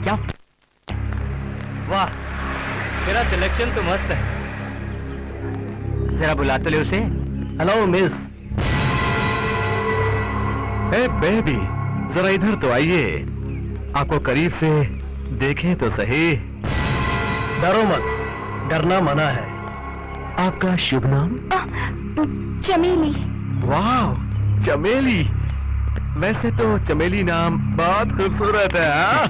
क्या? वाह, तेरा सिलेक्शन तो मस्त है। जरा बुला तो ले उसे। Hello miss. ए बेबी, जरा इधर तो आइए, आपको करीब से देखें तो सही। डरो मत, डरना मना है। आपका शुभ नाम? चमेली। वाह, चमेली। वैसे तो चमेली नाम बहुत खूबसूरत है। हाँ?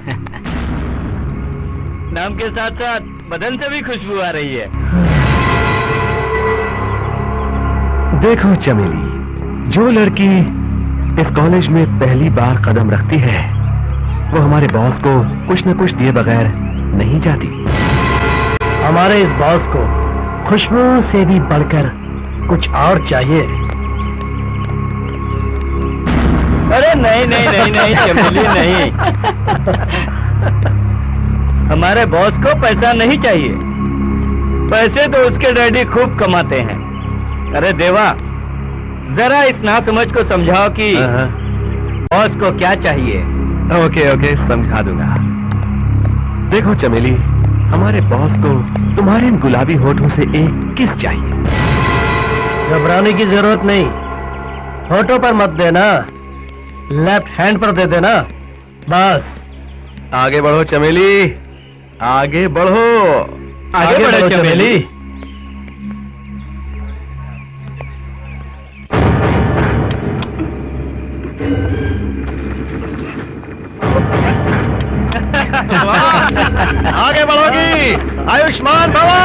नाम के साथ साथ बदन से भी खुशबू आ रही है। देखो चमेली, जो लड़की इस कॉलेज में पहली बार कदम रखती है वो हमारे बॉस को कुछ न कुछ दिए बगैर नहीं जाती। हमारे इस बॉस को खुशबू से भी बढ़कर कुछ और चाहिए। अरे नहीं नहीं नहीं नहीं चमेली नहीं, हमारे बॉस को पैसा नहीं चाहिए। पैसे तो उसके डैडी खूब कमाते हैं। अरे देवा, जरा इस नासमझ को समझाओ कि बॉस को क्या चाहिए। ओके ओके, समझा दूंगा। देखो चमेली, हमारे बॉस को तुम्हारे इन गुलाबी होठों से एक किस चाहिए। घबराने की जरूरत नहीं, होठों पर मत देना, लेफ्ट हैंड पर दे देना बस। आगे बढ़ो चमेली, आगे बढ़ो। आगे बढ़ो चमेली। आगे बढ़ोगी, आयुष्मान भवा।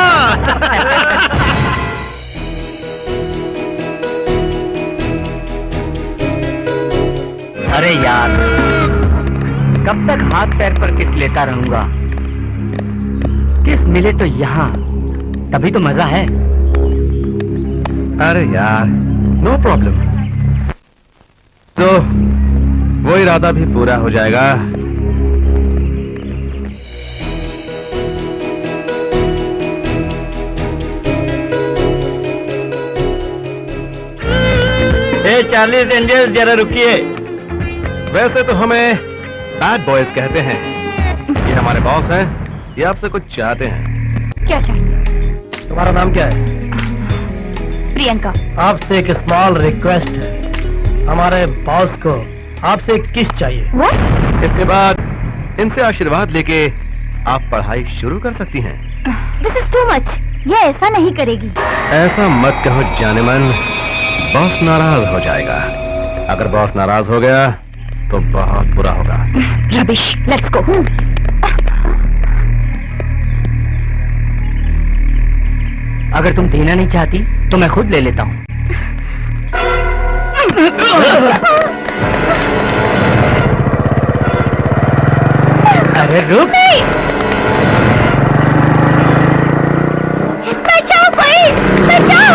अरे यार, कब तक हाथ पैर पर किस लेता रहूंगा? किस मिले तो यहाँ, तभी तो मजा है। अरे यार, नो प्रॉब्लम। तो वो इरादा भी पूरा हो जाएगा। चार्लीज एंजल्स, जरा रुकिए। वैसे तो हमें बैड बॉयज कहते हैं। ये हमारे बॉस हैं, ये आपसे कुछ चाहते हैं। क्या चाहिए? तुम्हारा नाम क्या है? प्रियंका। आपसे एक स्मॉल रिक्वेस्ट है, हमारे बॉस को आपसे एक किस चाहिए। What? इसके बाद इनसे आशीर्वाद लेके आप पढ़ाई शुरू कर सकती हैं। This is too much. ये ऐसा नहीं करेगी। ऐसा मत कहो जाने मन, बॉस नाराज हो जाएगा। अगर बॉस नाराज हो गया तो बहुत बुरा होगा। Rubbish. Let's go. अगर तुम देना नहीं चाहती तो मैं खुद ले लेता हूँ। अरे रुक। बचाओ कोई, बचाओ।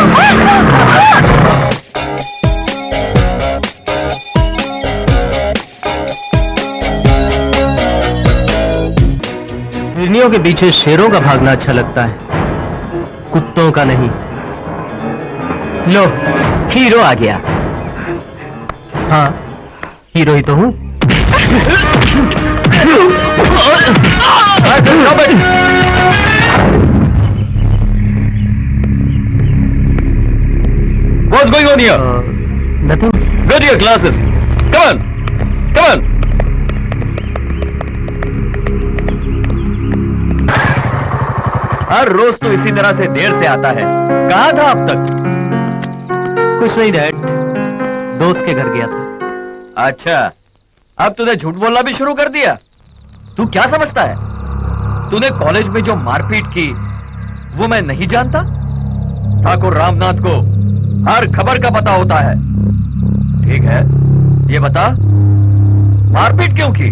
हिरनियों के पीछे शेरों का भागना अच्छा लगता है, कुत्तों का नहीं। लो, हीरो आ गया। हाँ, हीरो ही तो हूँ। What's going on here? Nothing. Go to your classes. Come on. Come on. हर रोज तो इसी तरह से देर से आता है। कहाँ था अब तक? कुछ नहीं डैड, दोस्त के घर गया था। अच्छा, अब तूने झूठ बोलना भी शुरू कर दिया। तू क्या समझता है? तूने कॉलेज में जो मारपीट की वो मैं नहीं जानता? ठाकुर रामनाथ को हर खबर का पता होता है। ठीक है, ये बता, मारपीट क्यों की?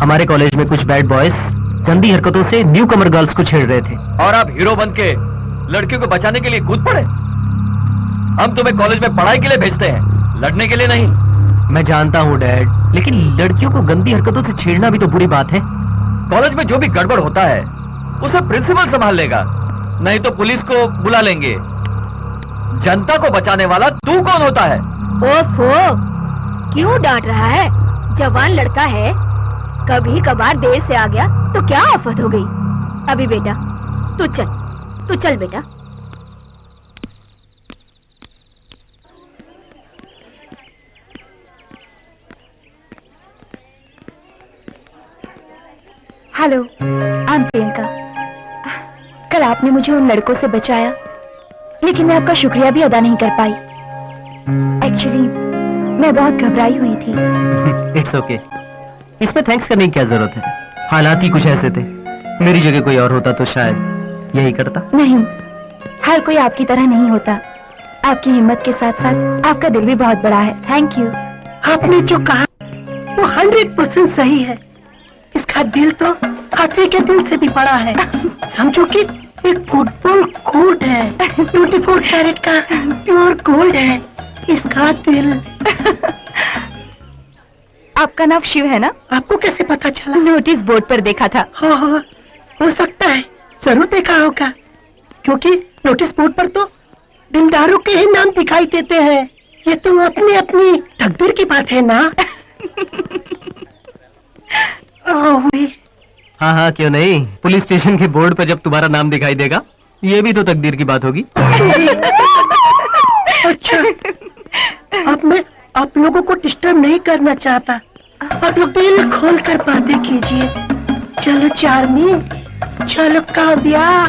हमारे कॉलेज में कुछ बैड बॉयज गंदी हरकतों से न्यू कमर गर्ल्स को छेड़ रहे थे। और आप हीरो बन के लड़कियों को बचाने के लिए कूद पड़े। हम तुम्हें कॉलेज में पढ़ाई के लिए भेजते हैं, लड़ने के लिए नहीं। मैं जानता हूँ डैड, लेकिन लड़कियों को गंदी हरकतों से छेड़ना भी तो बुरी बात है। कॉलेज में जो भी गड़बड़ होता है उसे प्रिंसिपल संभाल लेगा, नहीं तो पुलिस को बुला लेंगे। जनता को बचाने वाला तू कौन होता है? ओफो, क्यों डांट रहा है? जवान लड़का है, कभी कभार देर से आ गया तो क्या आफत हो गई। अभी बेटा तू चल बेटा। Hello, I am Priyanka. कल आपने मुझे उन लड़कों से बचाया, लेकिन मैं आपका शुक्रिया भी अदा नहीं कर पाई। एक्चुअली मैं बहुत घबराई हुई थी। इट्स ओके, इसमें थैंक्स करने की क्या जरूरत है। हालात ही कुछ ऐसे थे, मेरी जगह कोई और होता तो शायद यही करता। नहीं, हर कोई आपकी तरह नहीं होता। आपकी हिम्मत के साथ साथ आपका दिल भी बहुत बड़ा है। Thank you. आपने जो कहा वो 100% सही है। इसका दिल तो हाथी के दिल से भी बड़ा है। समझो कि एक फुटबॉल कोर्ट है, 24 कैरेट का प्योर गोल्ड है इसका दिल। आपका नाम शिव है ना? आपको कैसे पता चला? नोटिस बोर्ड पर देखा था। हाँ, हो सकता है, जरूर देखा होगा, क्योंकि नोटिस बोर्ड पर तो दिलदारों के ही नाम दिखाई देते हैं। ये तो अपनी अपनी तकदीर की बात है ना। हाँ हाँ, क्यों नहीं। पुलिस स्टेशन के बोर्ड पर जब तुम्हारा नाम दिखाई देगा, ये भी तो तकदीर की बात होगी। अच्छा, अब मैं आप लोगों को डिस्टर्ब नहीं करना चाहता। आप लोग दिल खोल कर बातें कीजिए। चलो चार्मी, चलो काव्या,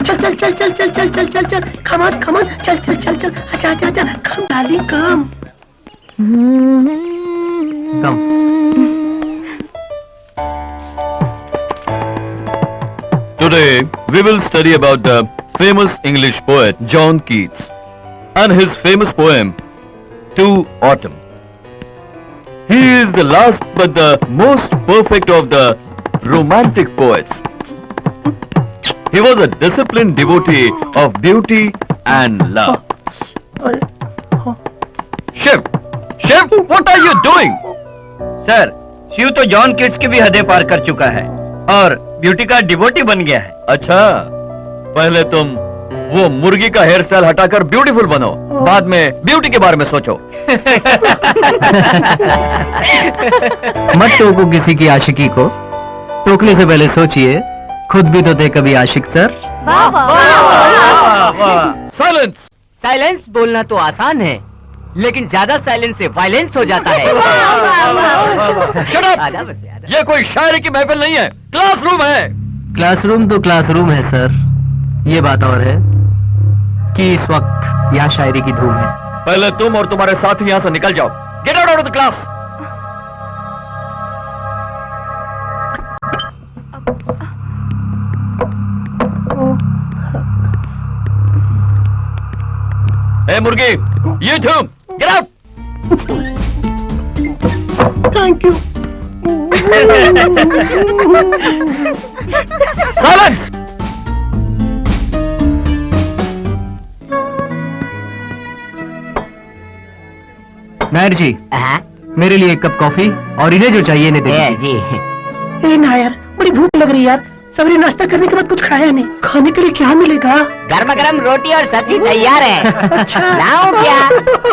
चल चल चल चल चल चल चल चल चल, कमान कमान, चल चल चल चल, आजा आजा आजा, come darling come come. Today, we will study about the famous English poet John Keats and his famous poem, To Autumn. He is the last but the most perfect of the romantic poets. He was a disciplined devotee of beauty and love. Shiv, what are you doing? Sir, Shiv तो John kits की भी हदें पार कर चुका है और beauty का devotee बन गया है। अच्छा, पहले तुम वो मुर्गी का हेयर स्टाइल हटाकर ब्यूटीफुल बनो, बाद में ब्यूटी के बारे में सोचो। मत टोको किसी की आशिकी को, टोकने से पहले सोचिए, खुद भी तो थे कभी आशिक सर। साइलेंस। साइलेंस बोलना तो आसान है, लेकिन ज्यादा साइलेंस से वायलेंस हो जाता है। Shut up! ये कोई शायरी की महफिल नहीं है, क्लासरूम है। क्लासरूम तो क्लासरूम है सर, ये बात और है कि इस वक्त यहाँ शायरी की धूम है। पहले तुम और तुम्हारे साथी यहाँ से निकल जाओ। Get out of the class. ए मुर्गी, you too, get out! Thank you. Silence! Nair ji, मेरे लिए एक कप कॉफी और इन्हें जो चाहिए इन्हें दे दीजिए। ए नायर, बड़ी भूख लग रही है यार। सवेरे नाश्ता करने के बाद कुछ खाया नहीं, खाने के लिए क्या मिलेगा? गर्मा गर्म रोटी और सब्जी तैयार है। अच्छा, लाऊं क्या?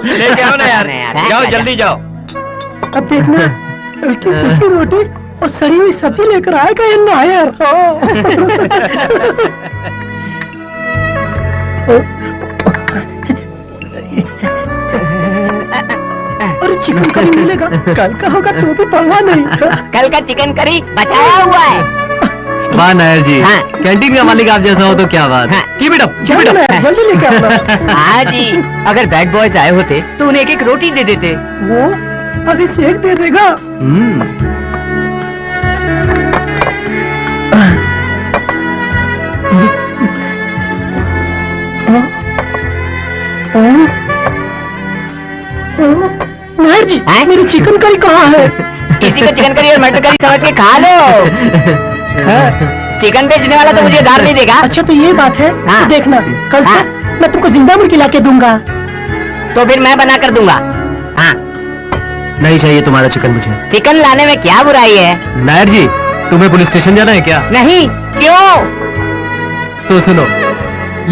ले जाओ ना यार, जाओ जल्दी जाओ। अब देखना, हल्की फुल्की रोटी और सड़ी हुई सब्जी लेकर आएगा ये नायर। और चिकन करी मिलेगा, कल का होगा तो भी परवाह नहीं। कल का चिकन करी बचाया हुआ है। वाह नायर जी, हाँ। कैंटीन का मालिक आप जैसा हो तो क्या बात। हाँ। Keep it up, keep it up। जल्दी लेके आओ। हाँ जी, अगर बैड बॉयज आए होते तो उन्हें एक एक रोटी दे देते। वो अभी सेक दे देगा। नायर जी, हाँ? मेरी चिकन करी कहाँ है? किसी को चिकन करी और मटर करी समझ के खा लो। चिकन बेचने वाला तो मुझे दार नहीं देगा। अच्छा तो ये बात है। हाँ। तो देखना, कल से हाँ। मैं तुमको जिंदा मुर्गी ला के दूंगा। तो फिर मैं बना कर दूंगा। हाँ, नहीं चाहिए तुम्हारा चिकन मुझे। चिकन लाने में क्या बुराई है? नायर जी, तुम्हें पुलिस स्टेशन जाना है क्या? नहीं, क्यों? तो सुनो,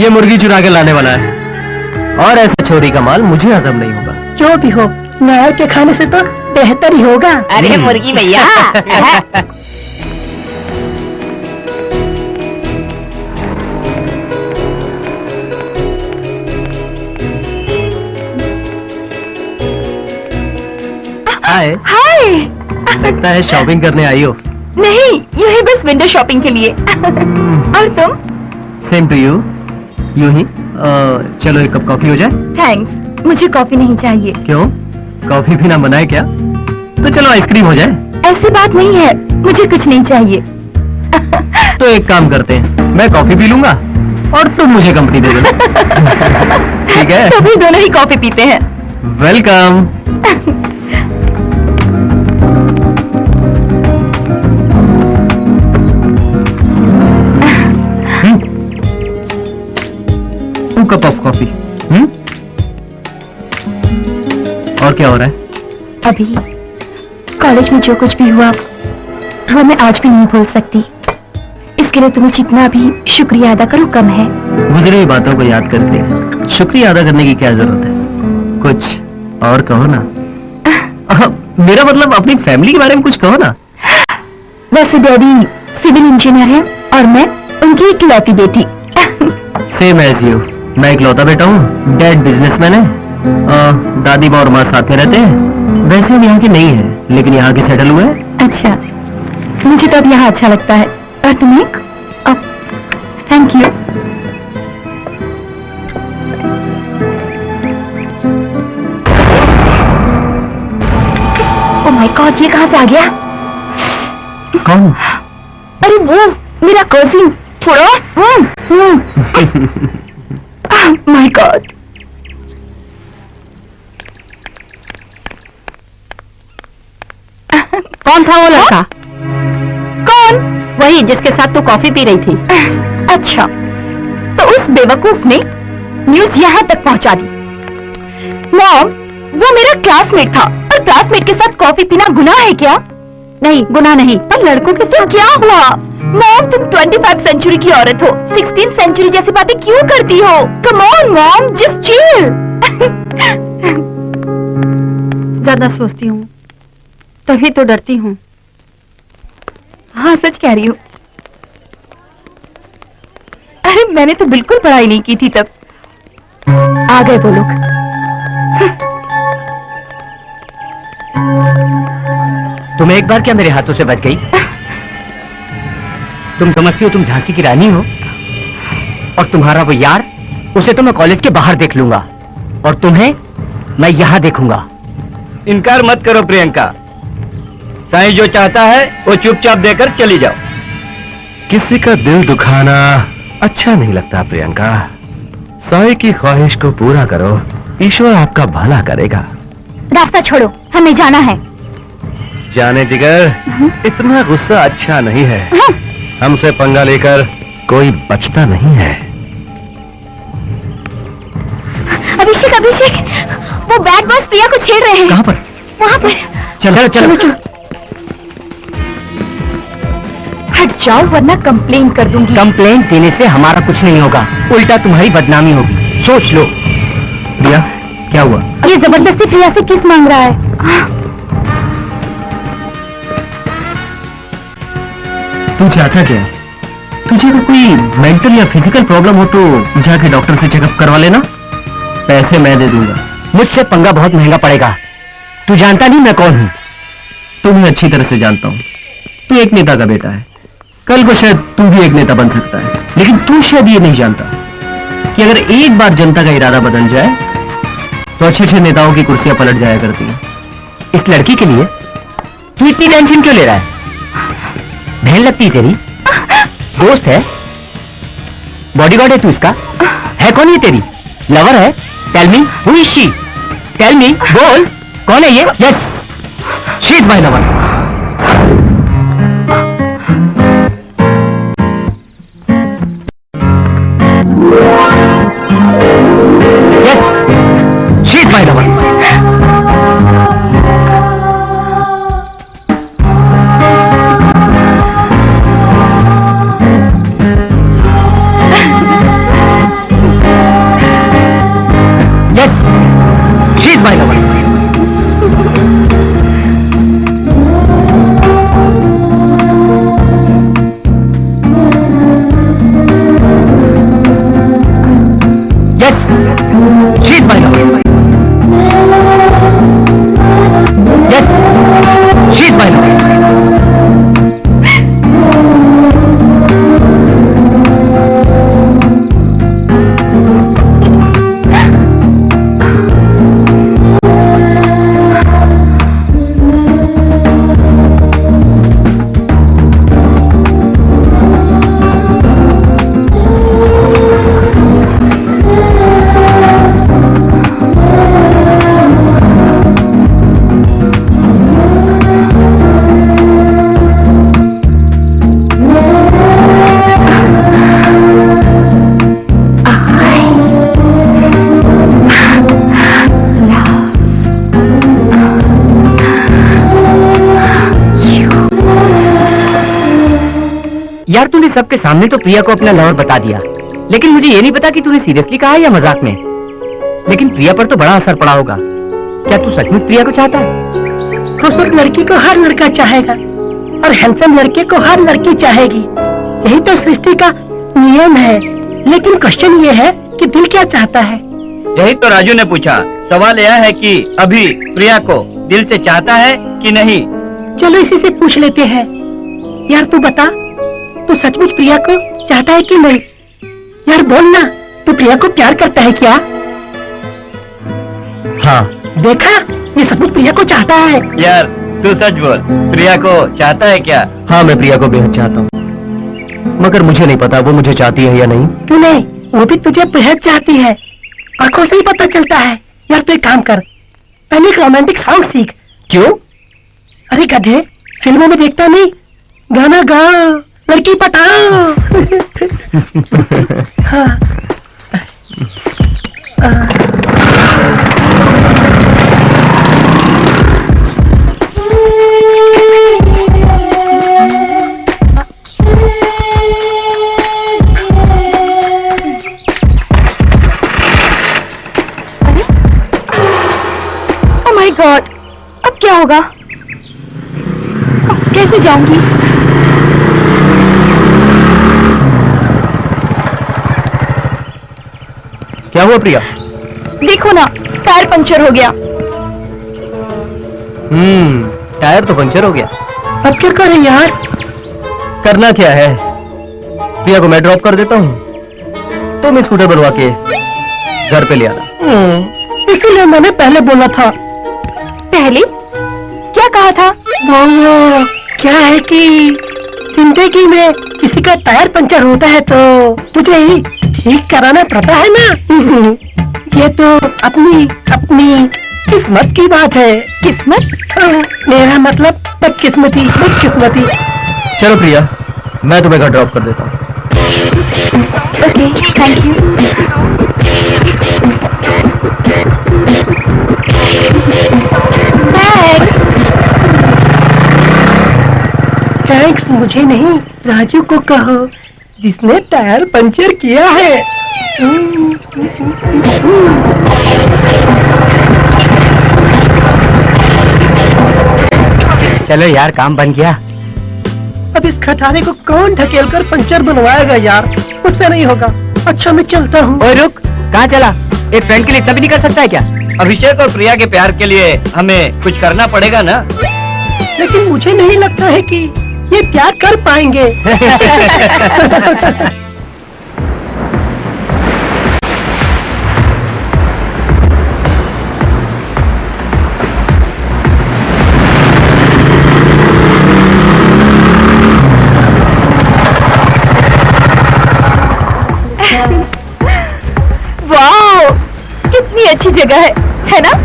ये मुर्गी चुरा के लाने वाला है और ऐसा चोरी का माल मुझे हजम नहीं होगा। जो भी हो, नायर के खाने से तो बेहतर ही होगा। अरे मुर्गी भैया। हाय, हाय। लगता है शॉपिंग करने आई हो। नहीं, यही बस विंडो शॉपिंग के लिए। और तुम? Same to you. यूं ही चलो एक कप कॉफी हो जाए। थैंक्स, मुझे कॉफी नहीं चाहिए। क्यों, कॉफी पीना मना है क्या? तो चलो आइसक्रीम हो जाए। ऐसी बात नहीं है, मुझे कुछ नहीं चाहिए। तो एक काम करते हैं, मैं कॉफी पी लूंगा और तुम मुझे कंपनी दे देना। ठीक है? तो भी दोनों ही कॉफी पीते हैं। Welcome. Two cup of coffee. और क्या हो रहा है? अभी कॉलेज में जो कुछ भी हुआ वो मैं आज भी नहीं भूल सकती। इसके लिए तुम्हें जितना भी शुक्रिया अदा करूं कम है। गुजरी हुई बातों को याद करके शुक्रिया अदा करने की क्या जरूरत है? कुछ और कहो ना। मेरा मतलब अपनी फैमिली के बारे में कुछ कहो ना। वैसे डैडी सिविल इंजीनियर है और मैं उनकी इकलौती बेटी। Same as you. मैं इकलौता बेटा हूँ, डैड बिजनेसमैन है, दादी माँ और माँ साथ में रहते हैं। वैसे हम यहाँ के नहीं है, लेकिन यहाँ के सेटल हुए हैं। अच्छा, मुझे तो अब यहाँ अच्छा लगता है। और तुम्हें? Thank you. Oh my God, ये कहाँ से आ गया? कौन? अरे वो मेरा कजिन थोड़ा। My God. कौन था वो लड़का? कौन? वही जिसके साथ तू कॉफी पी रही थी। अच्छा, तो उस बेवकूफ ने न्यूज यहाँ तक पहुँचा दी। मॉम, वो मेरा क्लासमेट था और क्लासमेट के साथ कॉफी पीना गुनाह है क्या? नहीं, गुनाह नहीं। पर लड़कों के साथ क्या हुआ? मॉम, तुम 25 सेंचुरी की औरत हो, 16 सेंचुरी जैसी बातें क्यों करती हो? Come on mom, just chill. ज्यादा सोचती हूँ तभी तो डरती हूँ। हाँ, सच कह रही हूँ। अरे मैंने तो बिल्कुल पढ़ाई नहीं की थी तब। आ गए वो लोग। तुम एक बार क्या मेरे हाथों से बच गई? तुम समझती हो तुम झांसी की रानी हो? और तुम्हारा वो यार, उसे तो मैं कॉलेज के बाहर देख लूंगा और तुम्हें मैं यहां देखूंगा। इनकार मत करो प्रियंका। साईं जो चाहता है वो चुपचाप देकर चली जाओ। किसी का दिल दुखाना अच्छा नहीं लगता प्रियंका। साईं की ख्वाहिश को पूरा करो, ईश्वर आपका भला करेगा। रास्ता छोड़ो, हमें जाना है। जाने जिगर, इतना गुस्सा अच्छा नहीं है। हमसे पंगा लेकर कोई बचता नहीं है। अभिषेक, अभिषेक, वो बैड बॉस प्रिया को छेड़ रहे हैं। कहाँ पर? वहाँ पर। चलो चलो चलो। हट जाओ वरना कंप्लेन कर दूंगी। कंप्लेंट देने से हमारा कुछ नहीं होगा, उल्टा तुम्हारी बदनामी होगी। सोच लो। प्रिया, क्या हुआ? ये जबरदस्ती प्रिया से किस मांग रहा है? तू चाहता क्या? तुझे अगर कोई मेंटल या फिजिकल प्रॉब्लम हो तो जाके डॉक्टर से चेकअप करवा लेना। पैसे मैं दे दूंगा। मुझसे पंगा बहुत महंगा पड़ेगा। तू जानता नहीं मैं कौन हूँ। तुम्हें अच्छी तरह से जानता हूँ। तू एक नेता का बेटा है, कल को शायद तू भी एक नेता बन सकता है। लेकिन तू शायद ये नहीं जानता कि अगर एक बार जनता का इरादा बदल जाए तो अच्छे अच्छे नेताओं की कुर्सियां पलट जाया करती हैं। इस लड़की के लिए तू इतनी टेंशन क्यों ले रहा है? बहन लगती है तेरी, दोस्त है, बॉडीगार्ड है तू इसका। है कौन ये तेरी? लवर है? Tell me who is she? Tell me, बोल कौन है ये? Yes, she is my lover. Yes, she is my lover. Yes, she is my lover. यार तूने सबके सामने तो प्रिया को अपना लवर बता दिया, लेकिन मुझे ये नहीं पता कि तूने सीरियसली कहा है या मजाक में। लेकिन प्रिया पर तो बड़ा असर पड़ा होगा। क्या तू सचमुच प्रिया को चाहता है? खूबसूरत लड़की को हर लड़का चाहेगा और हैंडसम लड़के को हर लड़की चाहेगी। यही तो सृष्टि का नियम है। लेकिन क्वेश्चन ये है कि दिल क्या चाहता है। यही तो राजू ने पूछा। सवाल यह है कि अभी प्रिया को दिल से चाहता है कि नहीं। चलो इसी से पूछ लेते हैं। यार तू बता, तू सचमुच प्रिया को चाहता है कि नहीं? यार बोल ना, तू प्रिया को प्यार करता है क्या? हाँ। देखा, ये सचमुच प्रिया को चाहता है। यार तू सच बोल, प्रिया को चाहता है क्या? हाँ, मैं प्रिया को बेहद चाहता हूँ, मगर मुझे नहीं पता वो मुझे चाहती है या नहीं। क्यों नहीं, वो भी तुझे बेहद चाहती है। आंखों से ही पता चलता है। यार तू एक काम कर, पहले एक रोमांटिक सॉन्ग सीख। क्यों? अरे गधे, फिल्मों में देखता नहीं, गाना गाओ, लड़की पटाओ। हाँ। ओह माय गॉड, अब क्या होगा? अब कैसे जाऊंगी? क्या हुआ प्रिया? देखो ना, टायर पंचर हो गया। टायर तो पंचर हो गया। अब क्या करें यार? करना क्या है, प्रिया को मैं ड्रॉप कर देता हूँ, तो मैं स्कूटर बनवा के घर पे ले आना। इसीलिए मैंने पहले बोला था। पहले क्या कहा था? वो क्या है कि जिंदगी में किसी का टायर पंचर होता है तो मुझे ही ठीक कराना पड़ता है ना। ये तो अपनी अपनी किस्मत की बात है। किस्मत? मेरा मतलब बदकिस्मती बदकिस्मती। चलो प्रिया, मैं तुम्हें घर ड्रॉप कर देता हूँ। Okay, thank you. Bag. Thanks मुझे नहीं, राजू को कहो जिसने टायर पंचर किया है। चलो यार, काम बन गया। अब इस खटारे को कौन ढकेल कर पंचर बनवाएगा यार? मुझसे नहीं होगा। अच्छा मैं चलता हूँ। ओए रुक, कहाँ चला? एक फ्रेंड के लिए इतना भी नहीं कर सकता है क्या? अभिषेक और प्रिया के प्यार के लिए हमें कुछ करना पड़ेगा ना। लेकिन मुझे नहीं लगता है कि ये प्यार कर पाएंगे। वाओ, कितनी अच्छी जगह है ना?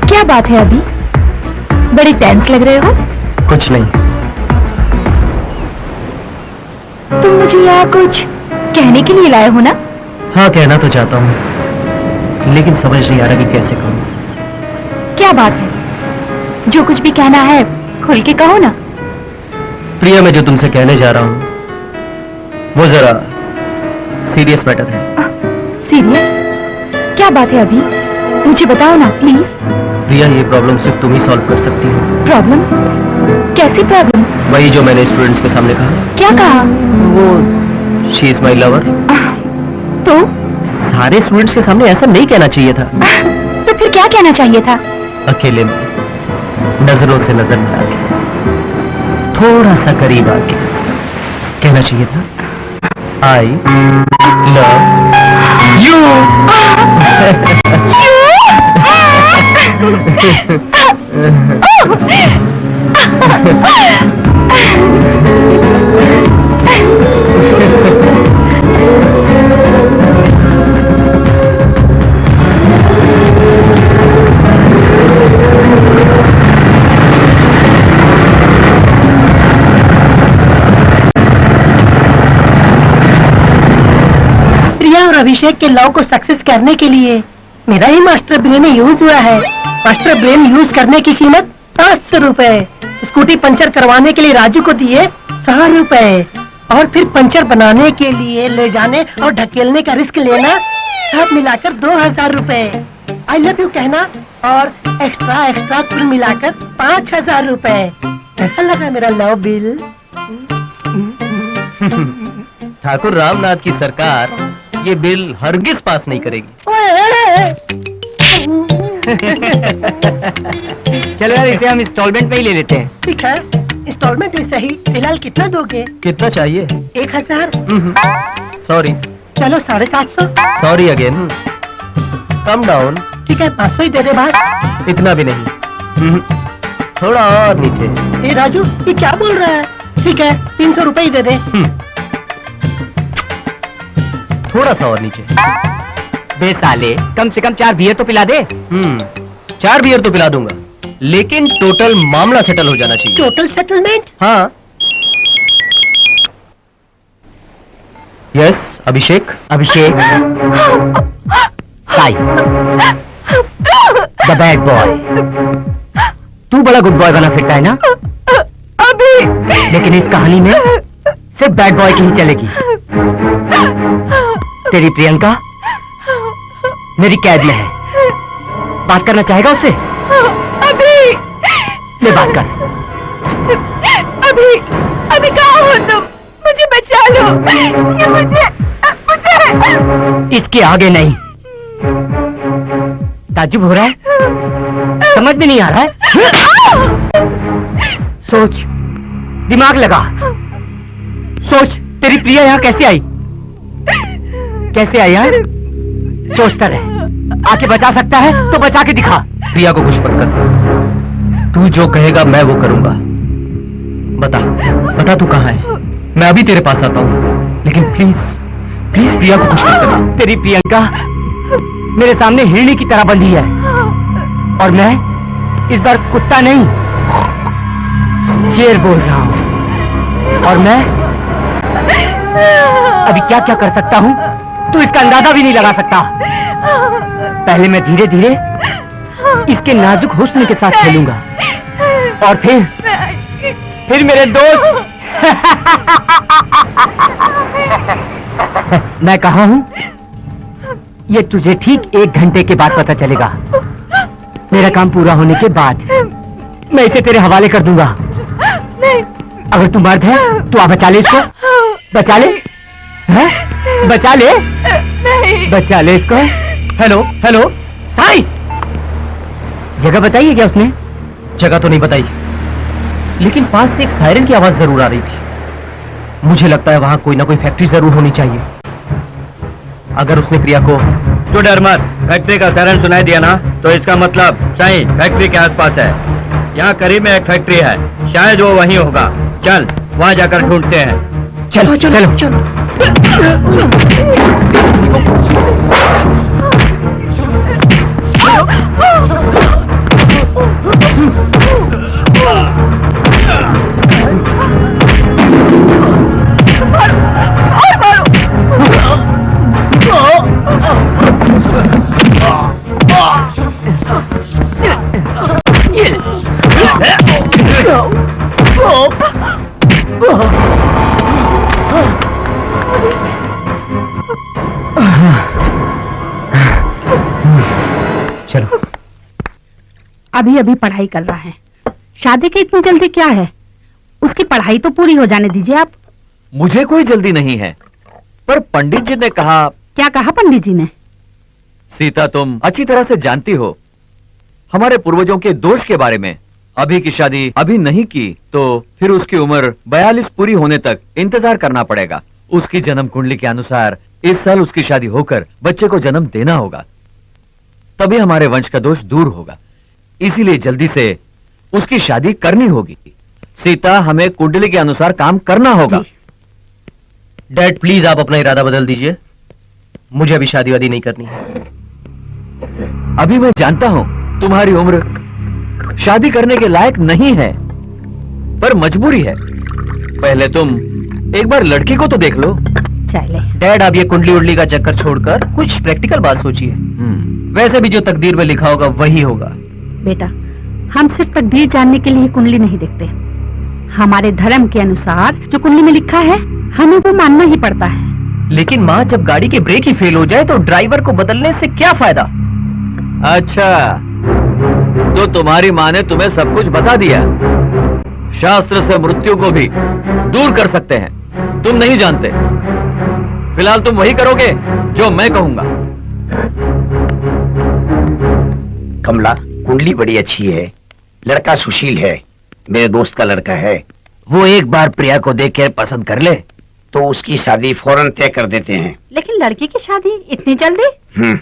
क्या बात है अभी? बड़ी टेंस लग रहे हो। कुछ नहीं। तुम मुझे यहाँ कुछ कहने के लिए लाए हो ना? हाँ, कहना तो चाहता हूँ, लेकिन समझ नहीं आ रहा कि कैसे कहूँ। क्या बात है? जो कुछ भी कहना है खुल के कहो ना। प्रिया, मैं जो तुमसे कहने जा रहा हूँ वो जरा सीरियस मैटर है। सीरियस? क्या बात है अभी? मुझे बताओ ना प्लीज। प्रिया, ये प्रॉब्लम सिर्फ तुम ही सॉल्व कर सकती हो। प्रॉब्लम? कैसी प्रॉब्लम? वही जो मैंने स्टूडेंट्स के सामने कहा। क्या कहा? वो शी इज माई लवर। तो सारे स्टूडेंट्स के सामने ऐसा नहीं कहना चाहिए था। तो फिर क्या कहना चाहिए था? अकेले में, नजरों से नजर मिला के, थोड़ा सा करीब आके कहना चाहिए था, आई लव यू। प्रिया और अभिषेक के लव को सक्सेस करने के लिए मेरा ही मास्टर ब्रेन यूज हुआ है। मास्टर ब्रेन यूज करने की कीमत 700 रुपए। स्कूटी पंचर करवाने के लिए राजू को दिए 100 रुपए, और फिर पंचर बनाने के लिए ले जाने और ढकेलने का रिस्क लेना, सब मिलाकर 2000 रुपए। आई लव यू कहना और एक्स्ट्रा एक्स्ट्रा कुल मिलाकर 5000 रुपए। कैसा लगा मेरा लव बिल? ठाकुर रामनाथ की सरकार ये बिल हरगिज पास नहीं करेगी। चलो यार, इसे हम इंस्टॉलमेंट में ही ले लेते हैं। ठीक है, इंस्टॉलमेंट ही सही। फिलहाल कितना दोगे? कितना चाहिए? 1000। सॉरी। चलो 750। Sorry again. Come down. ठीक है, 500 ही दे दे भाई। इतना भी नहीं, थोड़ा और नीचे। ए राजू, ये क्या बोल रहा है? ठीक है, 300 रुपए ही दे दे। थोड़ा सा और नीचे। बे साले, कम से कम 4 बियर तो पिला दे। 4 बियर तो पिला दूंगा, लेकिन टोटल मामला सेटल हो जाना चाहिए। Total settlement? हाँ। Yes Abhishek. Abhishek. Sai the bad boy. तू बड़ा गुड बॉय बना फिरता है ना अभी, लेकिन इस कहानी में सिर्फ बैड बॉय की ही चलेगी। तेरी प्रियंका मेरी कैद में है, बात करना चाहेगा उससे? अभी ले बात कर। अभी कहाँ हो तुम? मुझे बचा लो। ये मुझे इसके आगे नहीं। ताज्जुब हो रहा है? समझ में नहीं आ रहा है? सोच, दिमाग लगा, सोच। तेरी प्रिया यहाँ कैसे आई? कैसे आई यार? सोचता रहे, आके बचा सकता है तो बचा के दिखा। प्रिया को कुछ मत कर, तू जो कहेगा मैं वो करूंगा। बता बता तू कहाँ है? मैं अभी तेरे पास आता हूँ, लेकिन प्लीज प्लीज प्रिया को कुछ मत करना। तेरी प्रियंका मेरे सामने हिरणी की तरह बंधी है, और मैं इस बार कुत्ता नहीं शेर बोल रहा हूँ। और मैं अभी क्या क्या कर सकता हूँ तू इसका अंदाजा भी नहीं लगा सकता। पहले मैं धीरे धीरे इसके नाजुक हुस्न के साथ खेलूंगा, और फिर मेरे दोस्त मैं कहा हूं ये तुझे ठीक 1 घंटे के बाद पता चलेगा। मेरा काम पूरा होने के बाद मैं इसे तेरे हवाले कर दूंगा। अगर तू मर्द है तो आ बचा ले इसको, बचा ले, है? बचा ले, बचा ले इसको। हेलो हेलो साई, जगह बताई है क्या उसने? जगह तो नहीं बताई, लेकिन पास से एक सायरन की आवाज जरूर आ रही थी। मुझे लगता है वहां कोई ना कोई फैक्ट्री जरूर होनी चाहिए। अगर उसने प्रिया को... तो डर मत, फैक्ट्री का सायरन सुनाई दिया ना, तो इसका मतलब साईं फैक्ट्री के आसपास है। यहाँ करीब में एक फैक्ट्री है, शायद वो वहीं होगा। चल वहाँ जाकर ढूंढते हैं। चलो चलो चलो। चलो। अभी अभी पढ़ाई कर रहा है, शादी की इतनी जल्दी क्या है? उसकी पढ़ाई तो पूरी हो जाने दीजिए आप। मुझे कोई जल्दी नहीं है, पर पंडित जी ने कहा... क्या कहा पंडित जी ने? सीता, तुम अच्छी तरह से जानती हो हमारे पूर्वजों के दोष के बारे में। अभी की शादी अभी नहीं की तो फिर उसकी उम्र 42 पूरी होने तक इंतजार करना पड़ेगा। उसकी जन्म कुंडली के अनुसार इस साल उसकी शादी होकर बच्चे को जन्म देना होगा, तभी हमारे वंश का दोष दूर होगा। इसीलिए जल्दी से उसकी शादी करनी होगी। सीता, हमें कुंडली के अनुसार काम करना होगा। डैड प्लीज आप अपना इरादा बदल दीजिए, मुझे अभी शादी वादी नहीं करनी है। अभी मैं जानता हूं तुम्हारी उम्र शादी करने के लायक नहीं है, पर मजबूरी है। पहले तुम एक बार लड़की को तो देख लो। चले डैड, आप ये कुंडली उंडली का चक्कर छोड़कर कुछ प्रैक्टिकल बात सोचिए। वैसे भी जो तकदीर में लिखा होगा वही होगा। बेटा, हम सिर्फ तकदीर जानने के लिए कुंडली नहीं देखते। हमारे धर्म के अनुसार जो कुंडली में लिखा है हमें वो मानना ही पड़ता है। लेकिन माँ, जब गाड़ी के ब्रेक ही फेल हो जाए तो ड्राइवर को बदलने से क्या फायदा? अच्छा, तो तुम्हारी माँ ने तुम्हें सब कुछ बता दिया। शास्त्र से मृत्यु को भी दूर कर सकते हैं, तुम नहीं जानते। फिलहाल तुम वही करोगे जो मैं कहूंगा। कमला, कुंडली बड़ी अच्छी है, लड़का सुशील है, मेरे दोस्त का लड़का है। वो एक बार प्रिया को देख कर पसंद कर ले तो उसकी शादी फौरन तय कर देते हैं। लेकिन लड़की की शादी इतनी जल्दी?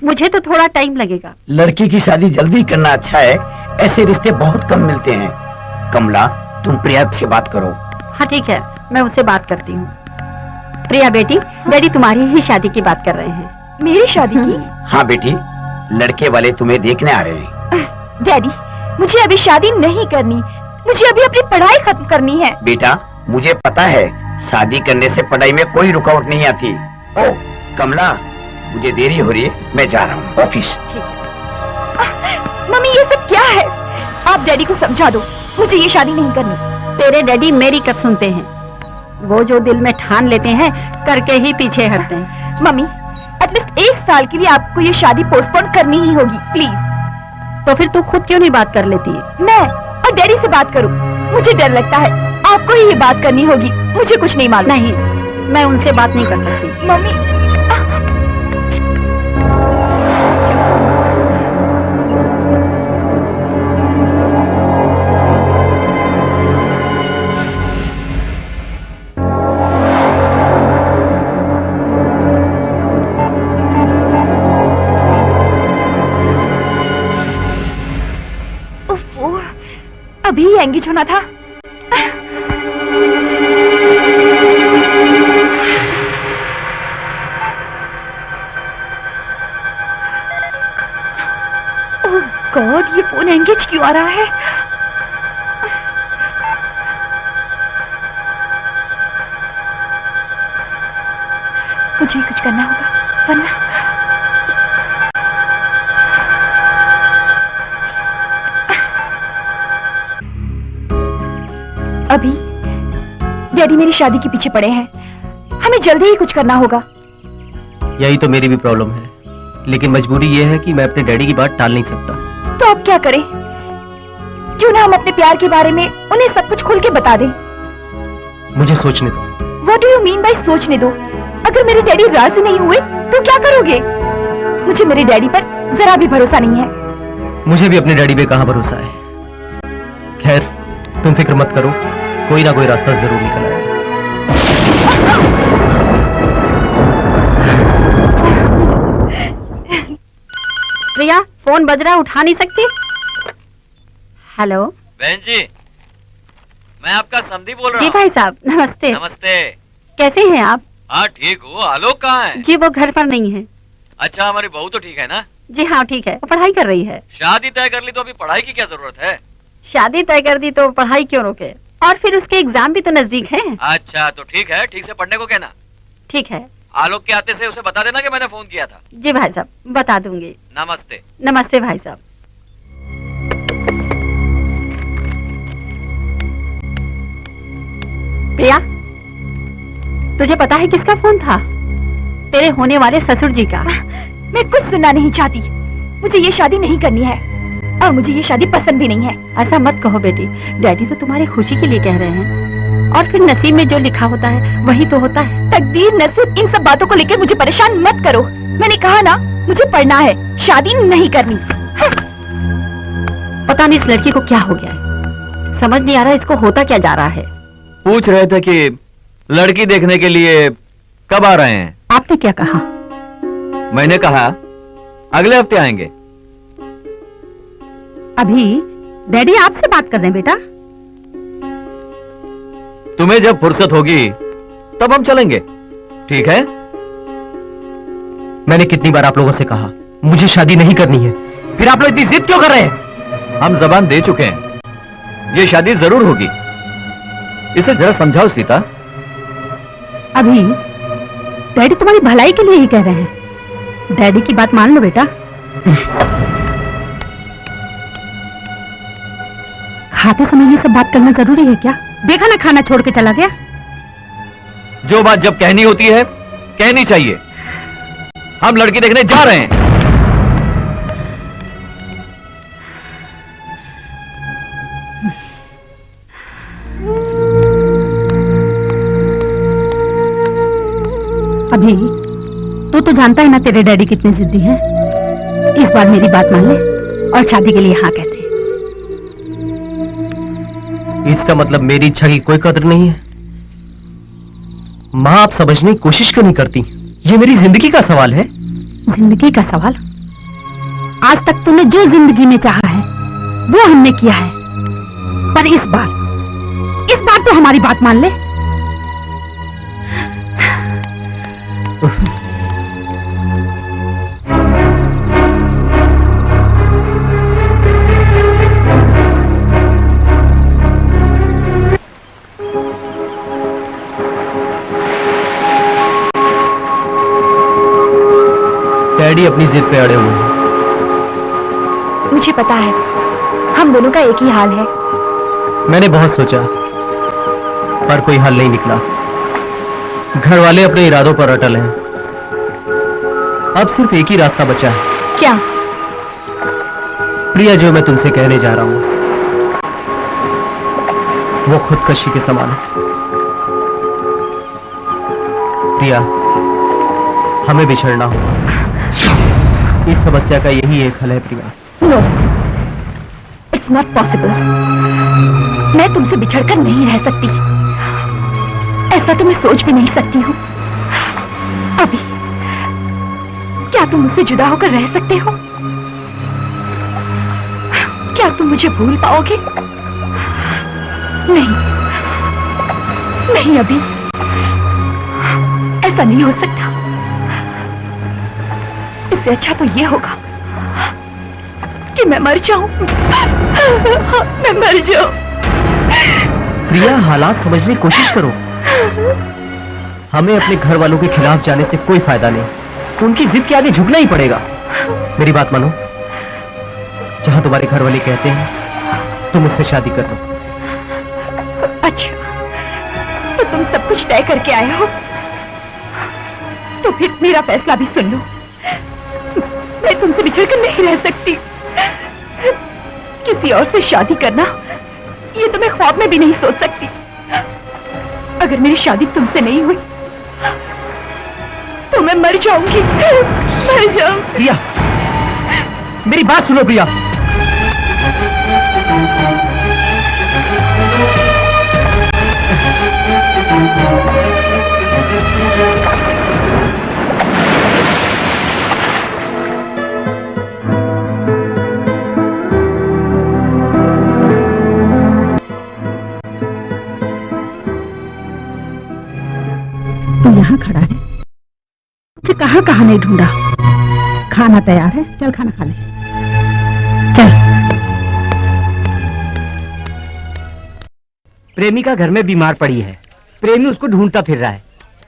मुझे तो थोड़ा टाइम लगेगा। लड़की की शादी जल्दी करना अच्छा है, ऐसे रिश्ते बहुत कम मिलते हैं। कमला, तुम प्रिया से बात करो। हाँ ठीक है, मैं उससे बात करती हूँ। प्रिया बेटी, डैडी तुम्हारी ही शादी की बात कर रहे हैं। मेरी शादी की? हाँ बेटी, लड़के वाले तुम्हें देखने आ रहे हैं। डैडी, मुझे अभी शादी नहीं करनी, मुझे अभी अपनी पढ़ाई खत्म करनी है। बेटा, मुझे पता है शादी करने से पढ़ाई में कोई रुकावट नहीं आती। ओ कमला, मुझे देरी हो रही है, मैं जा रहा हूँ ऑफिस। मम्मी, ये सब क्या है? आप डैडी को समझा दो, मुझे ये शादी नहीं करनी। तेरे डैडी मेरी कब सुनते हैं? वो जो दिल में ठान लेते हैं करके ही पीछे हटते हैं। मम्मी, एटलीस्ट 1 साल के लिए आपको ये शादी पोस्टपोन करनी ही होगी, प्लीज। तो फिर तू खुद क्यों नहीं बात कर लेती है? मैं और डैडी से बात करूं? मुझे डर लगता है, आपको ही ये बात करनी होगी, मुझे कुछ नहीं मालूम। नहीं, मैं उनसे बात नहीं कर सकती। मम्मी, उफ़, अभी एंगेज होना था। गॉड, ये फोन एंगेज क्यों आ रहा है? मुझे कुछ करना होगा वरना। अभी डैडी मेरी शादी के पीछे पड़े हैं, हमें जल्दी ही कुछ करना होगा। यही तो मेरी भी प्रॉब्लम है, लेकिन मजबूरी ये है कि मैं अपने डैडी की बात टाल नहीं सकता। तो अब क्या करें? क्यों ना हम अपने प्यार के बारे में उन्हें सब कुछ खुल के बता दें। मुझे सोचने दो। What do you mean by सोचने दो? अगर मेरे डैडी राजी नहीं हुए तो क्या करोगे? मुझे मेरे डैडी पर जरा भी भरोसा नहीं है। मुझे भी अपने डैडी पे कहाँ भरोसा है। खैर, तुम फिक्र मत करो, कोई ना कोई रास्ता जरूर निकल आएगा। प्रिया, फोन बज रहा, उठा नहीं सकती? हेलो बहन जी, मैं आपका समधी बोल रहा जी हूँ। भाई साहब, नमस्ते। नमस्ते। कैसे हैं आप? हाँ ठीक हूँ। आलोक कहाँ है? जी वो घर पर नहीं है। अच्छा, हमारी बहू तो ठीक है ना? जी हाँ ठीक है, वो पढ़ाई कर रही है। शादी तय कर ली तो अभी पढ़ाई की क्या जरूरत है? शादी तय कर दी तो पढ़ाई क्यों रोके? और फिर उसके एग्जाम भी तो नजदीक हैं। अच्छा तो ठीक है, ठीक से पढ़ने को कहना। ठीक है। आलोक के आते से उसे बता देना कि मैंने फोन किया था। जी भाई साहब, बता दूंगी। नमस्ते। नमस्ते भाई साहब। प्रिया, तुझे पता है किसका फोन था? तेरे होने वाले ससुर जी का। मैं कुछ सुनना नहीं चाहती, मुझे ये शादी नहीं करनी है और मुझे ये शादी पसंद भी नहीं है। ऐसा मत कहो बेटी, डैडी तो तुम्हारी खुशी के लिए कह रहे हैं। और फिर नसीब में जो लिखा होता है वही तो होता है। तकदीर, नसीब, इन सब बातों को लेकर मुझे परेशान मत करो। मैंने कहा ना, मुझे पढ़ना है, शादी नहीं करनी। पता नहीं इस लड़की को क्या हो गया है, समझ नहीं आ रहा इसको होता क्या जा रहा है। पूछ रहे थे कि लड़की देखने के लिए कब आ रहे हैं? आपने क्या कहा? मैंने कहा अगले हफ्ते आएंगे। अभी डैडी आपसे बात कर रहे हैं बेटा। तुम्हें जब फुर्सत होगी तब हम चलेंगे, ठीक है? मैंने कितनी बार आप लोगों से कहा मुझे शादी नहीं करनी है, फिर आप लोग इतनी जिद क्यों कर रहे हैं? हम जबान दे चुके हैं, ये शादी जरूर होगी। इसे जरा समझाओ सीता। अभी डैडी तुम्हारी भलाई के लिए ही कह रहे हैं, डैडी की बात मान लो बेटा। खाते समय ये सब बात करना जरूरी है क्या? देखा ना खाना छोड़ के चला गया। जो बात जब कहनी होती है कहनी चाहिए। हम लड़की देखने जा रहे हैं। अभी तू तो जानता है ना तेरे डैडी कितने जिद्दी हैं। इस बार मेरी बात मान ले और शादी के लिए हाँ कहते। इसका मतलब मेरी इच्छा की कोई कदर नहीं है? माँ, आप समझने की कोशिश क्यों नहीं करती? ये मेरी जिंदगी का सवाल है। जिंदगी का सवाल? आज तक तूने जो जिंदगी में चाहा है वो हमने किया है, पर इस बार तो हमारी बात मान ले। डैडी अपनी जिद पे अड़े हुए हैं। मुझे पता है, हम दोनों का एक ही हाल है। मैंने बहुत सोचा पर कोई हल नहीं निकला। घर वाले अपने इरादों पर अटल हैं। अब सिर्फ एक ही रास्ता बचा है। क्या? प्रिया, जो मैं तुमसे कहने जा रहा हूं वो खुदकशी के समान है। प्रिया, हमें बिछड़ना होगा। इस समस्या का यही एक हल है Priya. No, it's not possible. मैं तुमसे बिछड़कर नहीं रह सकती। ऐसा तो मैं सोच भी नहीं सकती हूँ। अभी क्या तुम मुझसे जुदा होकर रह सकते हो? क्या तुम मुझे भूल पाओगे? नहीं नहीं, अभी ऐसा नहीं हो सकता। इससे अच्छा तो ये होगा कि मैं मर जाऊं। मैं मर जाऊं। प्रिया, हालात समझने की कोशिश करो। हमें अपने घर वालों के खिलाफ जाने से कोई फायदा नहीं। उनकी जिद के आगे झुकना ही पड़ेगा। मेरी बात मानो, जहां तुम्हारे घर वाले कहते हैं तुम मुझसे शादी कर दो। अच्छा, तो तुम सब कुछ तय करके आए हो, तो फिर मेरा फैसला भी सुन लो। मैं तुमसे बिछड़कर नहीं रह सकती। किसी और से शादी करना, ये तो मैं ख्वाब में भी नहीं सोच सकती। अगर मेरी शादी तुमसे नहीं हुई तो मैं मर जाऊंगी। मर जाऊंगी। प्रिया, मेरी बात सुनो प्रिया। तू यहाँ खड़ा है, मुझे कहाँ कहाँ नहीं ढूंढा। खाना तैयार है, चल खाना खा ले। चल। प्रेमिका घर में बीमार पड़ी है। प्रेमी उसको ढूंढता फिर रहा है।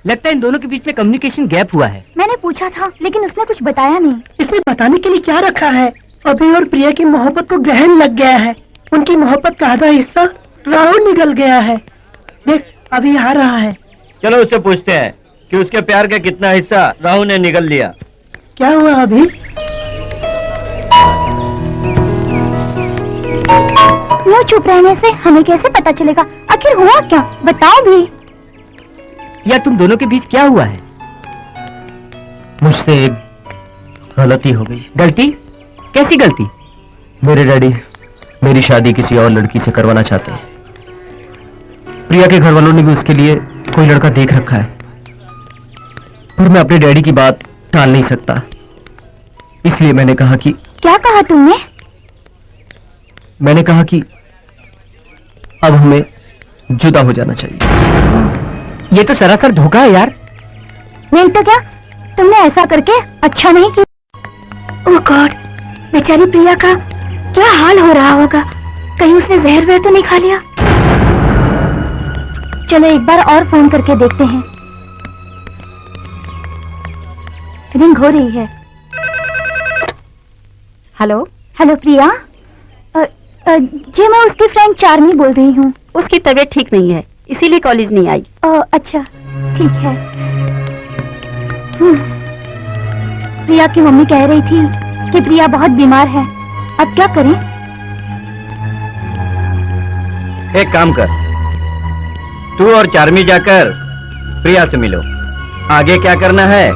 लगता है इन दोनों के बीच में कम्युनिकेशन गैप हुआ है। मैंने पूछा था, लेकिन उसने कुछ बताया नहीं। इसमें बताने के लिए क्या रखा है? अभी और प्रिया की मोहब्बत को ग्रहण लग गया है। उनकी मोहब्बत का आधा हिस्सा राहुल निकल गया है। देख, अभी आ रहा है। चलो उससे पूछते हैं कि उसके प्यार का कितना हिस्सा राहुल ने निगल लिया। क्या हुआ अभी? यूँ चुप रहने से हमें कैसे पता चलेगा आखिर हुआ क्या? बताओ भी। या तुम दोनों के बीच क्या हुआ है? मुझसे एक गलती हो गई। गलती? कैसी गलती? मेरे डैडी मेरी शादी किसी और लड़की से करवाना चाहते हैं। प्रिया के घर वालों ने भी उसके लिए कोई लड़का देख रखा है, पर मैं अपने डैडी की बात टाल नहीं सकता। इसलिए मैंने कहा कि क्या कहा तुमने? मैंने कहा कि अब हमें जुदा हो जाना चाहिए। ये तो सरासर धोखा है यार। नहीं तो क्या, तुमने ऐसा करके अच्छा नहीं किया। ओह गॉड, बेचारी प्रिया का क्या हाल हो रहा होगा। कहीं उसने जहर वहर तो नहीं खा लिया? चलो एक बार और फोन करके देखते हैं। रिंग हो रही है। हेलो हेलो प्रिया, जी मैं उसकी फ्रेंड चार्मी बोल रही हूँ। उसकी तबीयत ठीक नहीं है, इसीलिए कॉलेज नहीं आई। अच्छा ठीक है। प्रिया की मम्मी कह रही थी कि प्रिया बहुत बीमार है, अब क्या करें? एक काम कर, तू और चार्मी जाकर प्रिया से मिलो। आगे क्या करना है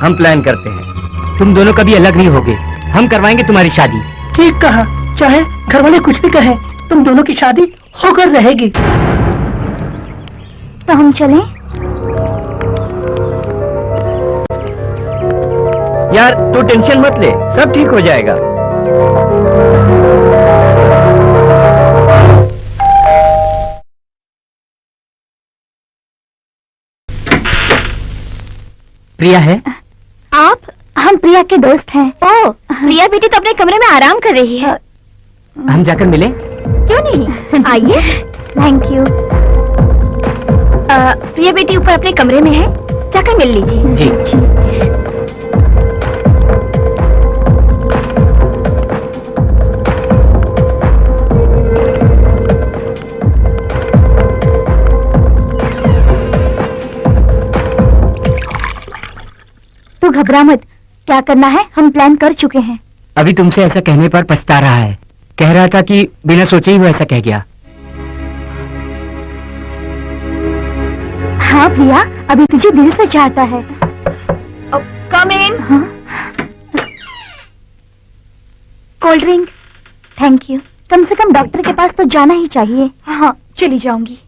हम प्लान करते हैं। तुम दोनों कभी अलग नहीं होगे, हम करवाएंगे तुम्हारी शादी। ठीक कहा, चाहे घर वाले कुछ भी कहें, तुम दोनों की शादी होकर रहेगी। तो हम चलें? यार तू टेंशन मत ले, सब ठीक हो जाएगा। प्रिया है? आप? हम प्रिया के दोस्त हैं। ओह, प्रिया बेटी तो अपने कमरे में आराम कर रही है। हम जाकर मिले? क्यों नहीं, आइए। Thank you. प्रिया बेटी ऊपर अपने कमरे में है, जाकर मिल लीजिए। जी। तू घबरा मत, क्या करना है हम प्लान कर चुके हैं। अभी तुमसे ऐसा कहने पर पछता रहा है, कह रहा था कि बिना सोचे ही वो ऐसा कह गया। हाँ प्रिया, अभी तुझे दिल से चाहता है। Come in. Cold drink. Thank you. कम से कम डॉक्टर के पास तो जाना ही चाहिए। हाँ चली जाऊंगी।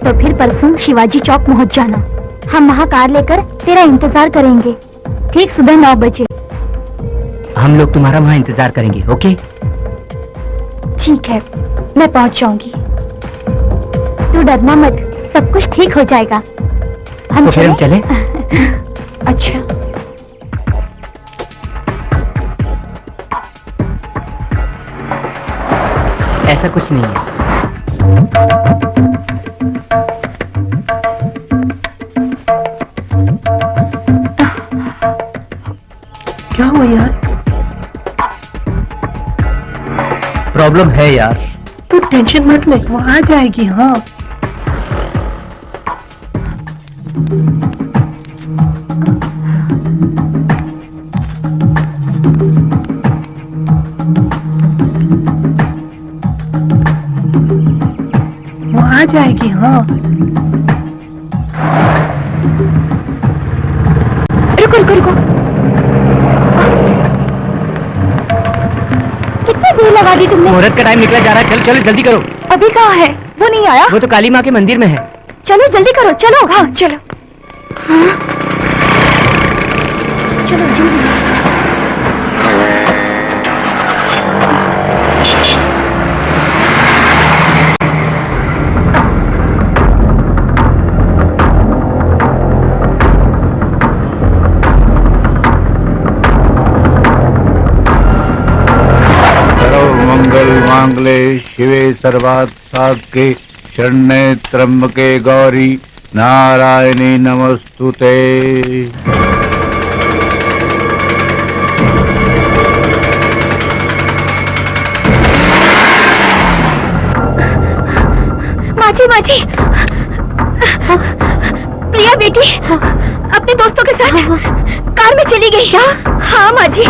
तो फिर परसों शिवाजी चौक पहुंच जाना, हम वहाँ कार लेकर तेरा इंतजार करेंगे, ठीक सुबह 9 बजे। हम लोग तुम्हारा वहाँ इंतजार करेंगे, ओके? ठीक है, मैं पहुंच जाऊंगी। तू डरना मत, सब कुछ ठीक हो जाएगा। तो फिर हम चले? अच्छा। ऐसा कुछ नहीं है। क्या हुआ यार? प्रॉब्लम है यार। तू टेंशन मत ले, वो आ जाएगी। हाँ वो आ जाएगी। हाँ रुको रुको रुको, कितनी देर लगा दी तुमने? मुहूर्त का टाइम निकला जा रहा है, चलो चलो जल्दी करो। अभी कहाँ है? वो नहीं आया। वो तो काली माँ के मंदिर में है। चलो जल्दी करो, चलो। हाँ चलो। हाँ? चलो जल्दी। मंगल मांगले शिवे सर्वात् साधके शरण्ये त्र्यंबके गौरी नारायणी नमस्तुते। माझी माझी प्रिया बेटी अपने दोस्तों के साथ कार में चली गई। हाँ माझी।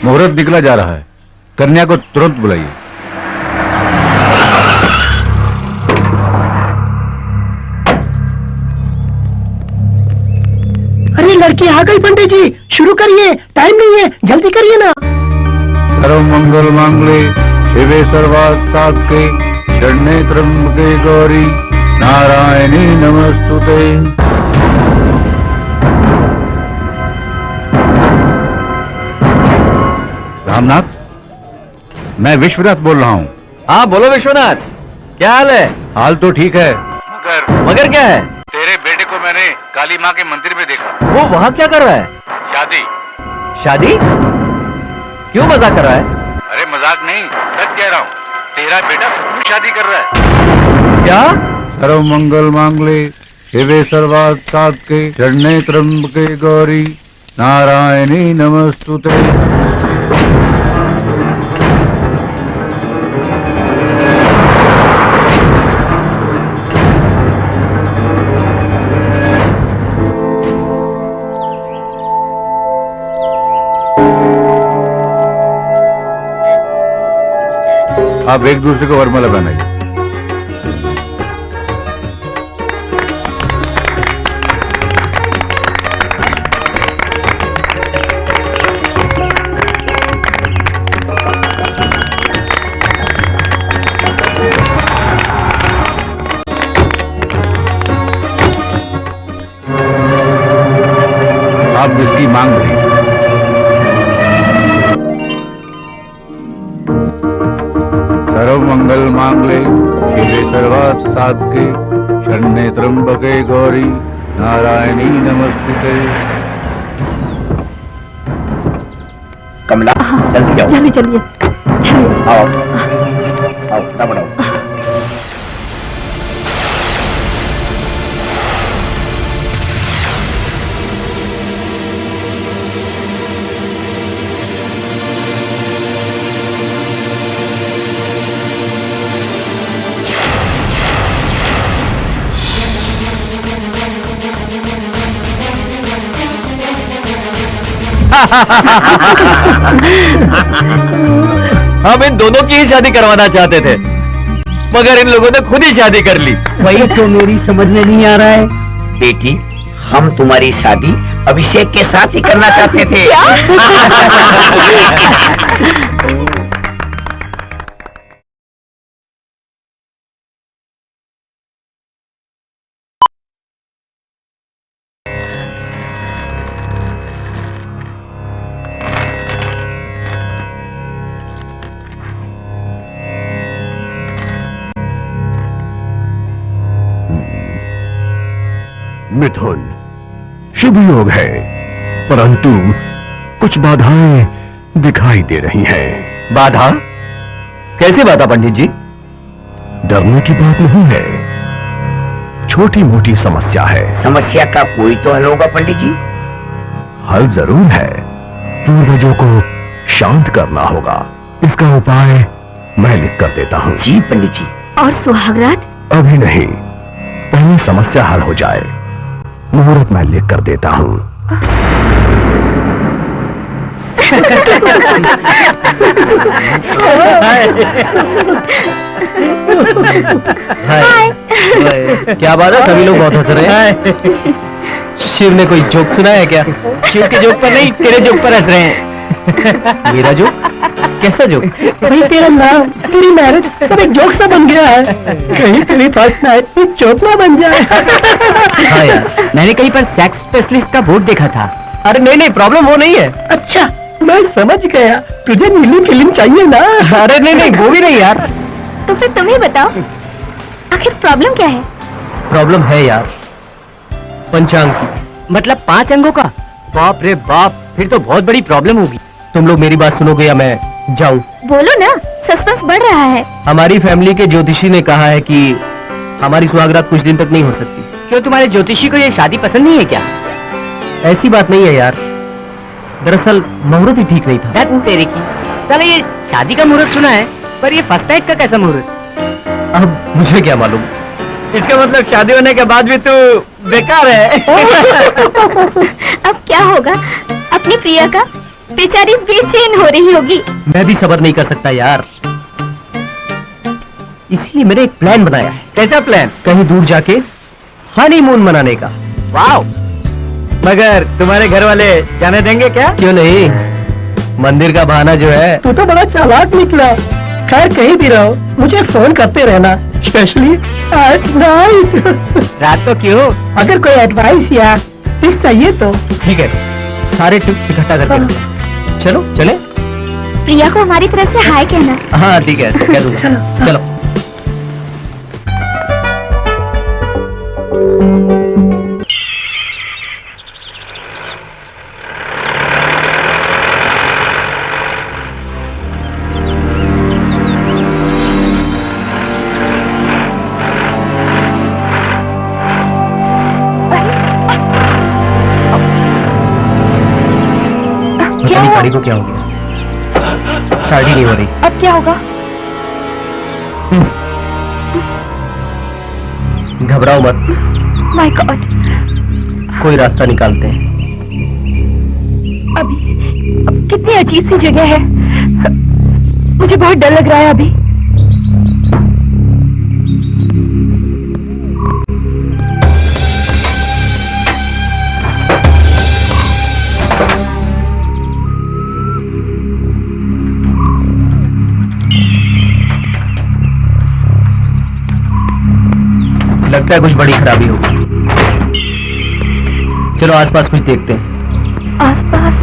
मुहूर्त निकला जा रहा है, कन्या को तुरंत बुलाइए। अरे लड़की आ गई पंडित जी, शुरू करिए, टाइम नहीं है, जल्दी करिए ना। सर्व मंगल मांगले शिवे सर्वात् साधके शरण्ये त्र्यंबके गौरी नारायणी नमस्तुते। रामनाथ, मैं विश्वनाथ बोल रहा हूँ। हाँ बोलो विश्वनाथ, क्या हाल है? हाल तो ठीक है, मगर क्या है? तेरे बेटे को मैंने काली माँ के मंदिर में देखा। वो वहाँ क्या कर रहा है? शादी। शादी? क्यों मजाक कर रहा है? अरे मजाक नहीं, सच कह रहा हूँ, तेरा बेटा सचमुच शादी कर रहा है। क्या? सर्व मंगल मांगले शिवे सर्वात् सात्के शरण्ये त्र्यंबके गौरी नारायणी नमस्तुते। आप एक दूसरे को वरमाला पहनाइए। आप जिसकी मांग रही सर्व मंगल मांगले शिवे सर्वात् सात्के शरण्ये त्र्यंबके गौरी नारायणी नमस्ते। कमला जल्दी आओ। चलिए चलिए चलिए। आओ आओ ना बढ़ाओ। हम इन दोनों की ही शादी करवाना चाहते थे, मगर इन लोगों ने खुद ही शादी कर ली। वही तो मेरी समझ में नहीं आ रहा है। बेटी, हम तुम्हारी शादी अभिषेक के साथ ही करना चाहते थे। मिथुन, शुभ योग है, परंतु कुछ बाधाएं दिखाई दे रही हैं। बाधा? कैसी बाधा पंडित जी? डरने की बात नहीं है, छोटी मोटी समस्या है। समस्या का कोई तो हल होगा पंडित जी। हल जरूर है, पूर्वजों को शांत करना होगा। इसका उपाय मैं लिख कर देता हूँ। जी पंडित जी। और सुहागरात? अभी नहीं, पहले समस्या हल हो जाए। मुहूर्त मैं लिख कर देता हूँ। क्या बात है, सभी लोग बहुत हंस रहे हैं। शिव ने कोई जोक सुनाया है क्या? शिव के जोक पर नहीं, तेरे जोक पर हंस रहे हैं। मेरा जोक? कैसा जोक? भाई तेरा नाम, तेरी मैरिज सब एक जोक सा बन गया है। कहीं तेरी फर्स्ट नाइट एक जोक ना बन जाए। हाँ यार, मैंने कहीं पर सेक्स स्पेशलिस्ट का बोर्ड देखा था। अरे नहीं नहीं, प्रॉब्लम वो नहीं है। अच्छा, मैं समझ गया, तुझे नीली फिल्म चाहिए ना। अरे नहीं नहीं, वो भी नहीं यार। तो फिर तुम ही बताओ, आखिर प्रॉब्लम क्या है? प्रॉब्लम है यार, पंचांग की। मतलब 5 अंगों का? बाप रे बाप, फिर तो बहुत बड़ी प्रॉब्लम होगी। तुम लोग मेरी बात सुनोगे या मैं जाऊं? बोलो ना, सस्पेंस बढ़ रहा है। हमारी फैमिली के ज्योतिषी ने कहा है कि हमारी सुहागरात कुछ दिन तक नहीं हो सकती। क्यों, तुम्हारे ज्योतिषी को ये शादी पसंद नहीं है क्या? ऐसी बात नहीं है यार, दरअसल मुहूर्त ही ठीक नहीं था। तेरे की साले, ये शादी का मुहूर्त सुना है, पर ये फर्स्ट नाइट का कैसा मुहूर्त? अब मुझे क्या मालूम। इसका मतलब शादी होने के बाद भी तू बेकार है। अब क्या होगा? अपनी प्रिया का बेचारी बेचैन हो रही होगी। मैं भी सब्र नहीं कर सकता यार, इसलिए मैंने एक प्लान बनाया है। कैसा प्लान? कहीं दूर जाके हनीमून मनाने का। वाओ! मगर तुम्हारे घर वाले जाने देंगे क्या? क्यों नहीं, मंदिर का बहाना जो है। तू तो बड़ा चालाक निकला। खैर कहीं भी रहो, मुझे फोन करते रहना, स्पेशली एट नाइट। रात को क्यों? अगर कोई एडवाइस या टिप्स चाहिए तो। ठीक है, सारे टिप्स इकट्ठा करके रखना। चलो चले। प्रिया को हमारी तरफ से हाय कहना। हाँ ठीक है, कह दूंगा। चलो। क्या मेरी हुआ? गाड़ी को क्या हो गया? स्टार्ट ही नहीं हो रही। अब क्या होगा? घबराओ मत, माय गॉड, कोई रास्ता निकालते हैं। अब कितनी अजीब सी जगह है। मुझे बहुत डर लग रहा है अभी। लगता है कुछ बड़ी खराबी होगी। चलो आसपास कुछ देखते हैं। आसपास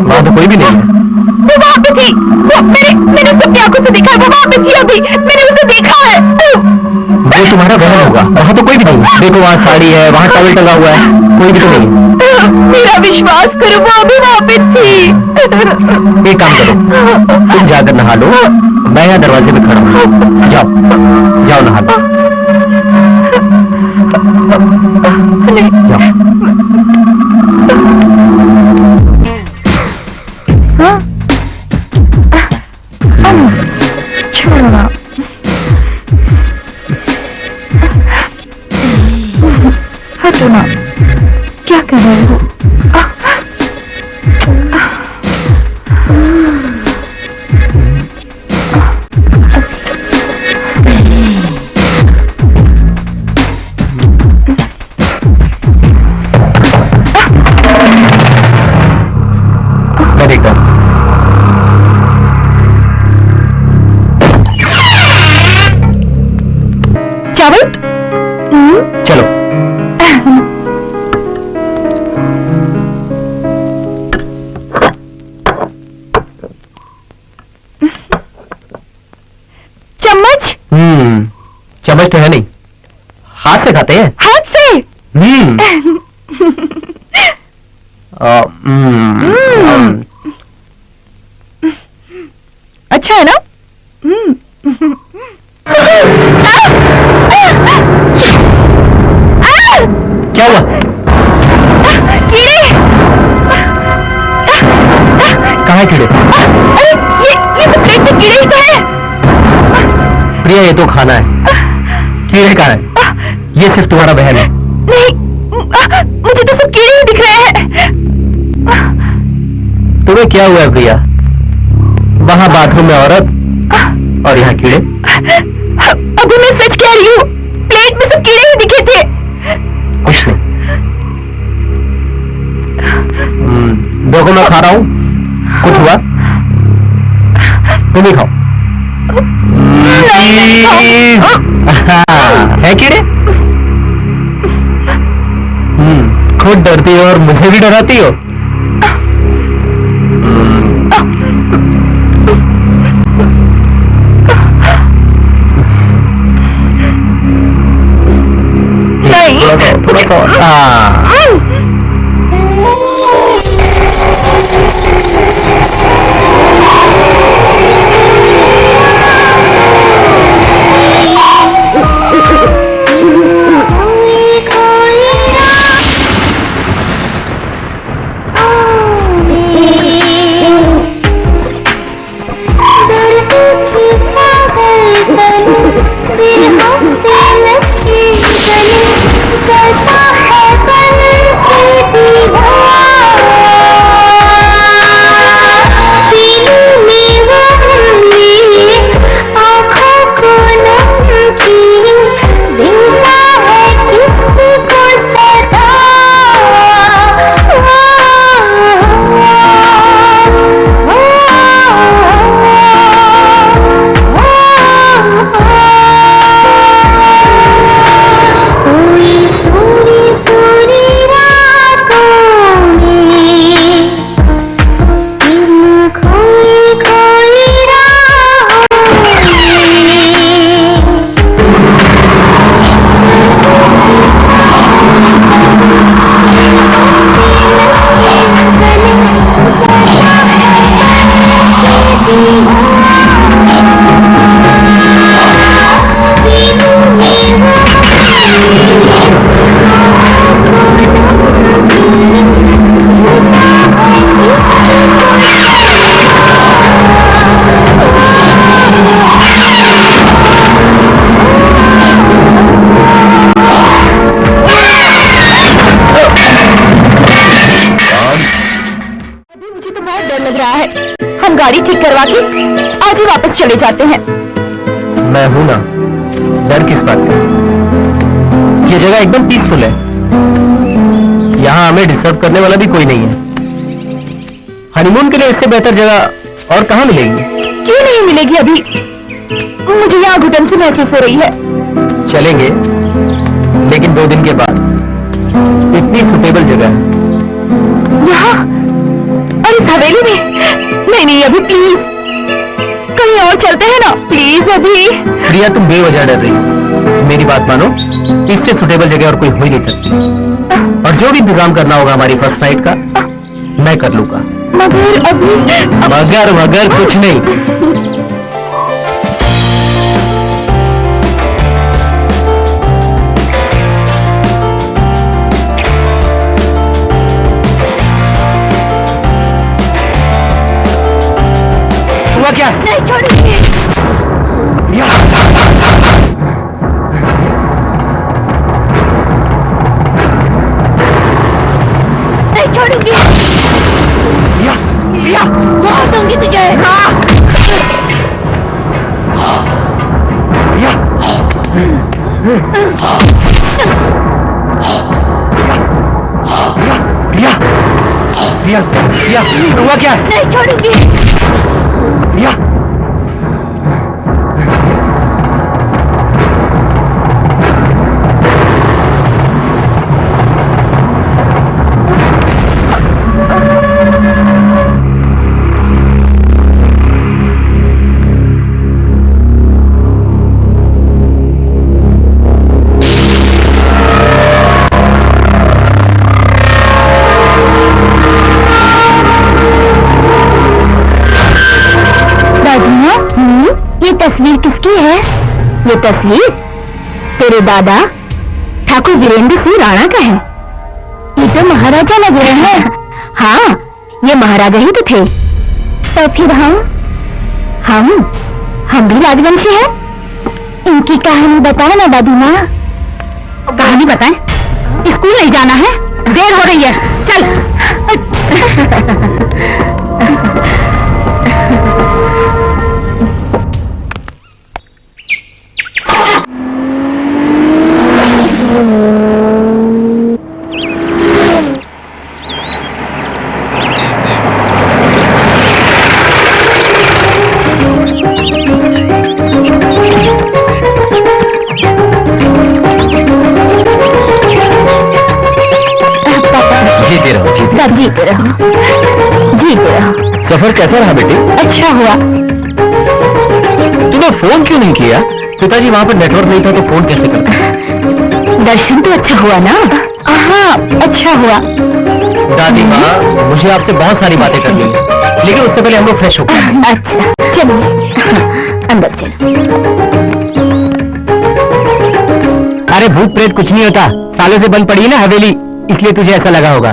वहां तो कोई भी नहीं है। वो वहाँ पे थी। वो मैंने उसको अपनी आंखों से देखा है। वो वहाँ पे थी अभी। मैंने उसे देखा है। वो तुम्हारा वहम होगा, वहां तो कोई भी नहीं है। देखो वहाँ साड़ी है, वहाँ टॉवल टंगा हुआ है, कोई भी तो नहीं है। मेरा विश्वास करो, वो अभी वहाँ पे थी। एक काम करो, तुम जाकर नहा लो, मैं यहाँ दरवाजे पे खड़ा हूँ। जाओ जाओ नहा लो, जाओ। हाँ? छोड़ो ना। हटो ना, क्या कर रहे हो? मैं देखता हूँ। चावल? चलो। चम्मच? चम्मच तो है नहीं, हाथ से खाते हैं। हाथ से? अच्छा है ना? क्या हुआ? कीड़े! कहाँ है कीड़े? अरे ये तो प्लेट में कीड़े ही तो है। प्रिया ये तो खाना है, कीड़े कहाँ है? ये सिर्फ तुम्हारा बहन है। नहीं, मुझे तो सब कीड़े ही दिख रहे हैं। तुम्हें क्या हुआ है प्रिया? वहां बाथरूम में औरत और यहाँ कीड़े। अभी मैं सच कह रही हूँ, प्लेट में सब कीड़े ही दिखे थे। कुछ नहीं। देखो मैं खा रहा हूँ, कुछ हुआ? तुम ही खाओ। है कीड़े? खुद डरती हो और मुझे भी डराती हो। थोड़ा सा गाड़ी ठीक करवा के आज ही वापस चले जाते हैं। मैं हूं ना, डर किस बात का? ये जगह एकदम पीसफुल है, यहाँ हमें डिस्टर्ब करने वाला भी कोई नहीं है। हनीमून के लिए इससे बेहतर जगह और कहाँ मिलेगी? क्यों नहीं मिलेगी? अभी मुझे यहाँ घुटन सी महसूस हो रही है। चलेंगे, लेकिन 2 दिन के बाद। इतनी सुटेबल जगह है यहाँ और इस हवेली में। नहीं नहीं, अभी प्लीज कहीं और चलते हैं ना, प्लीज अभी। प्रिया, तुम बेवजह डर रही हो। मेरी बात मानो, इससे सुटेबल जगह और कोई हो ही नहीं सकती। और जो भी इंतजाम करना होगा हमारी फर्स्ट नाइट का, मैं कर लूंगा। मगर अभी मगर कुछ नहीं। हुआ क्या? नहीं छोड़ेंगे। नहीं छोड़ेंगे। बहुत दूंगी तुझे। हुआ क्या? नहीं छोड़ूंगी। ये तस्वीर किसकी है? ये तस्वीर तेरे दादा ठाकुर वीरेंद्र सिंह राणा का है। ये तो महाराजा लग रहे हैं। हाँ, ये महाराजा ही तो थे। तो फिर हम भी राजवंशी हैं। इनकी कहानी बताए ना दादी माँ। कहानी बताएं? स्कूल नहीं जाना है, देर हो रही है, चल। जीते रहो। सफर कैसा रहा बेटी? अच्छा हुआ। तूने फोन क्यों नहीं किया? पिताजी वहाँ पर नेटवर्क नहीं था तो फोन कैसे करता? दर्शन तो अच्छा हुआ ना? हाँ, अच्छा हुआ। दादी माँ, मुझे आपसे बहुत सारी बातें करनी है, लेकिन उससे पहले हम लोग फ्रेश होते हैं। अच्छा, चलिए अंदर चलो। अरे भूत प्रेत कुछ नहीं होता, सालों से बंद पड़ी है ना हवेली, इसलिए तुझे ऐसा लगा होगा।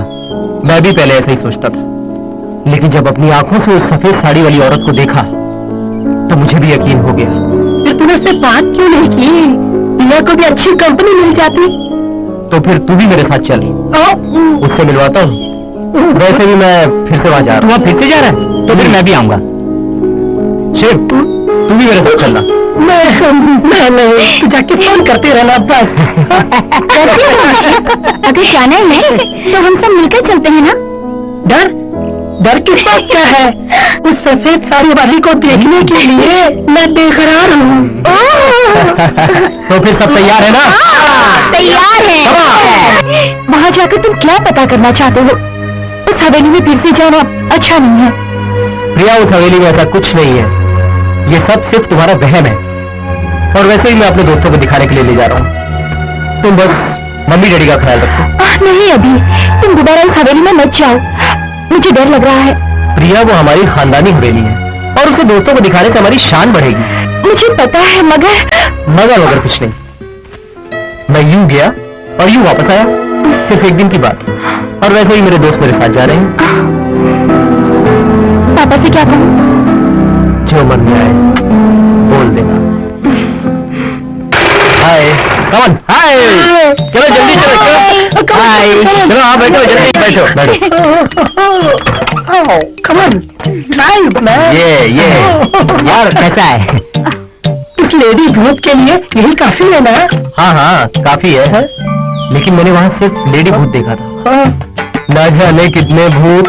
मैं भी पहले ऐसा ही सोचता था, लेकिन जब अपनी आंखों से उस सफेद साड़ी वाली औरत को देखा तो मुझे भी यकीन हो गया। फिर तूने उससे बात क्यों नहीं की? प्रिया को भी अच्छी कंपनी मिल जाती। तो फिर तू भी मेरे साथ चल, उससे मिलवाता हूँ। वैसे भी मैं फिर से वहां जा रहा हूँ। फिर से जा रहा है? तो फिर मैं भी आऊंगा। शिव, तू भी मेरे साथ चलना। मैं नहीं, तू जाके फोन करते रहना बस। अगर जाना ही है तो हम सब मिलकर चलते हैं ना। डर किस बात का है? उस सफेद साड़ी वाली को देखने के लिए मैं बेकरार हूँ। तो फिर सब तैयार है ना? तैयार है। वहाँ जाकर तुम क्या पता करना चाहते हो? उस हवेली में फिर से जाना अच्छा नहीं है। प्रिया, उस हवेली में ऐसा कुछ नहीं है, ये सब सिर्फ तुम्हारा वहम है। और वैसे ही मैं अपने दोस्तों को दिखाने के लिए ले जा रहा हूँ। तुम बस मम्मी डैडी का ख्याल रखो। नहीं, अभी तुम दोबारा इस हवेली में मत जाओ, मुझे डर लग रहा है। प्रिया, वो हमारी खानदानी हवेली है और उसे दोस्तों को दिखाने से हमारी शान बढ़ेगी। मुझे पता है, मगर कुछ नहीं। मैं यूं गया और यूं वापस आया, सिर्फ एक दिन की बात। और वैसे ही मेरे दोस्त मेरे साथ जा रहे हैं। पापा से क्या कहूँ? जो मन में आए बोल देना। हाय, कमन, हाय। चलो जल्दी चलो। हाय, चलो आप बैठो, जल्दी बैठो। come on, drive, man. ये यार कैसा है? इस लेडी भूत के लिए यही काफी है ना? हाँ हाँ काफी है, लेकिन मैंने वहाँ सिर्फ लेडी भूत देखा था। हाँ। ना जाने कितने भूत।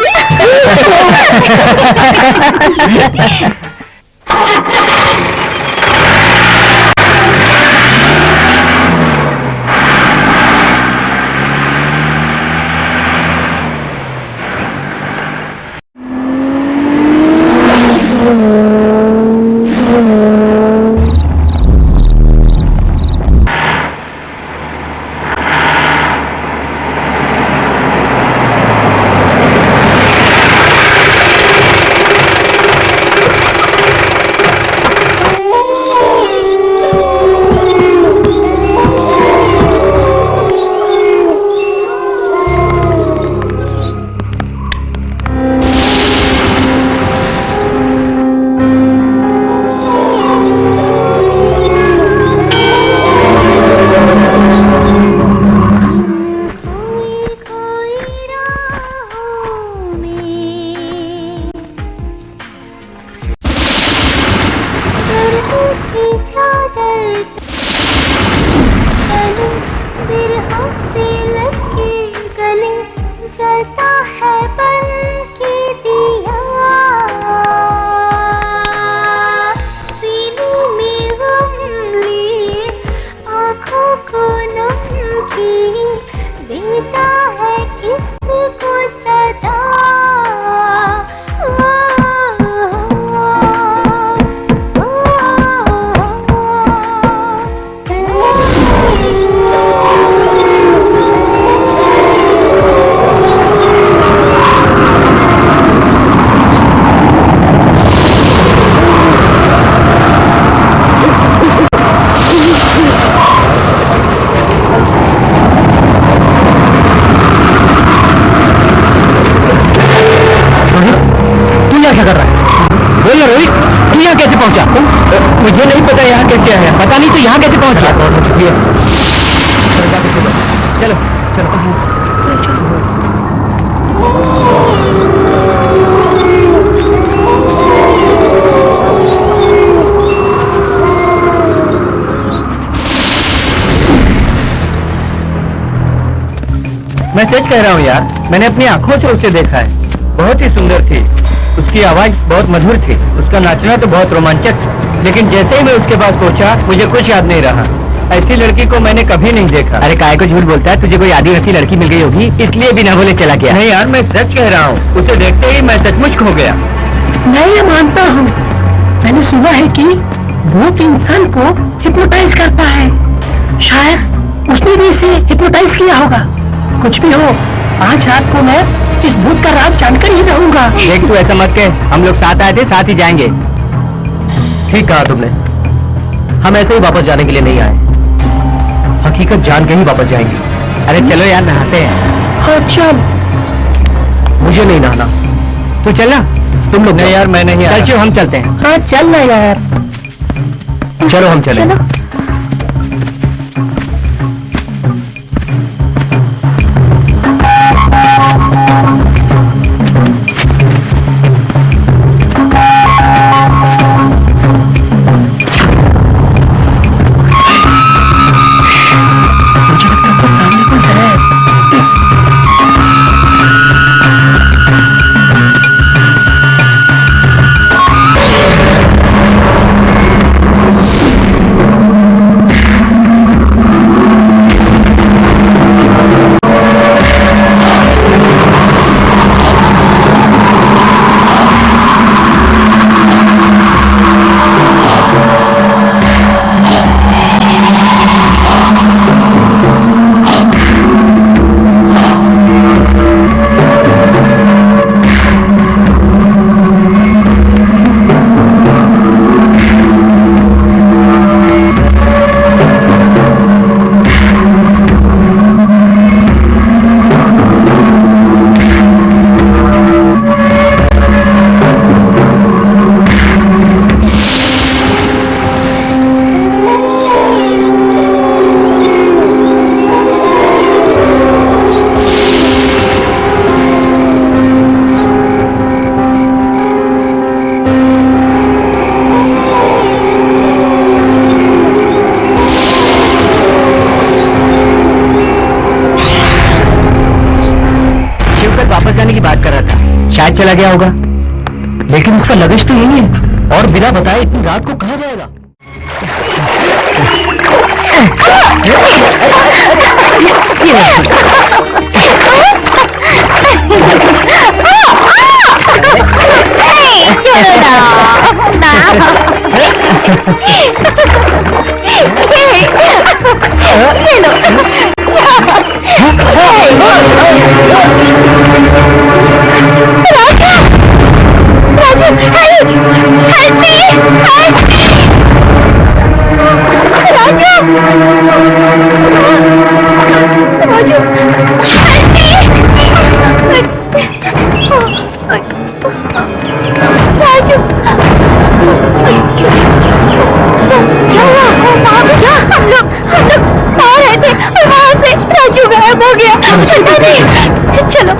क्या कर रहा है? बोल ना रोहित, तू यहाँ कैसे पहुंचा? मुझे नहीं पता यहाँ कैसे आया। पता नहीं तू यहाँ कैसे पहुंचा? चलो मैं सच कह रहा हूँ यार, मैंने अपनी आंखों से उसे देखा है। बहुत ही सुंदर थी, उसकी आवाज बहुत मधुर थी, उसका नाचना तो बहुत रोमांचक था। लेकिन जैसे ही मैं उसके पास पहुंचा मुझे कुछ याद नहीं रहा। ऐसी लड़की को मैंने कभी नहीं देखा। अरे काय को झूठ बोलता है? तुझे कोई आदिवासी लड़की मिल गई होगी इसलिए बिना बोले चला गया। नहीं यार, मैं सच कह रहा हूँ, उसे देखते ही मैं सचमुच खो गया। मैं ये मानता हूँ, मैंने सुना है कि भूत इंसान को हिप्नोटाइज करता है। शायद उसने भी इसे हिप्नोटाइज किया होगा। कुछ भी हो, आज रात को मैं इस भूत का राज जानकर ही रहूंगा। देख तू ऐसा मत कह, हम लोग साथ आए थे, साथ ही जाएंगे। ठीक कहा तुमने, हम ऐसे ही वापस जाने के लिए नहीं आए, हकीकत जान के ही वापस जाएंगे। अरे चलो यार, नहाते हैं। हाँ चल। मुझे नहीं नहाना, तू चलना। तुम लोग नहीं यार, मैं नहीं। चल हम चलते हैं। हाँ चल ना यार। चलो हम चलें। चलो। चला गया होगा, लेकिन उसका लगेज तो यही है और बिना बताए इतनी रात को कहाँ जाएगा? राजू गायब हो गया। चलो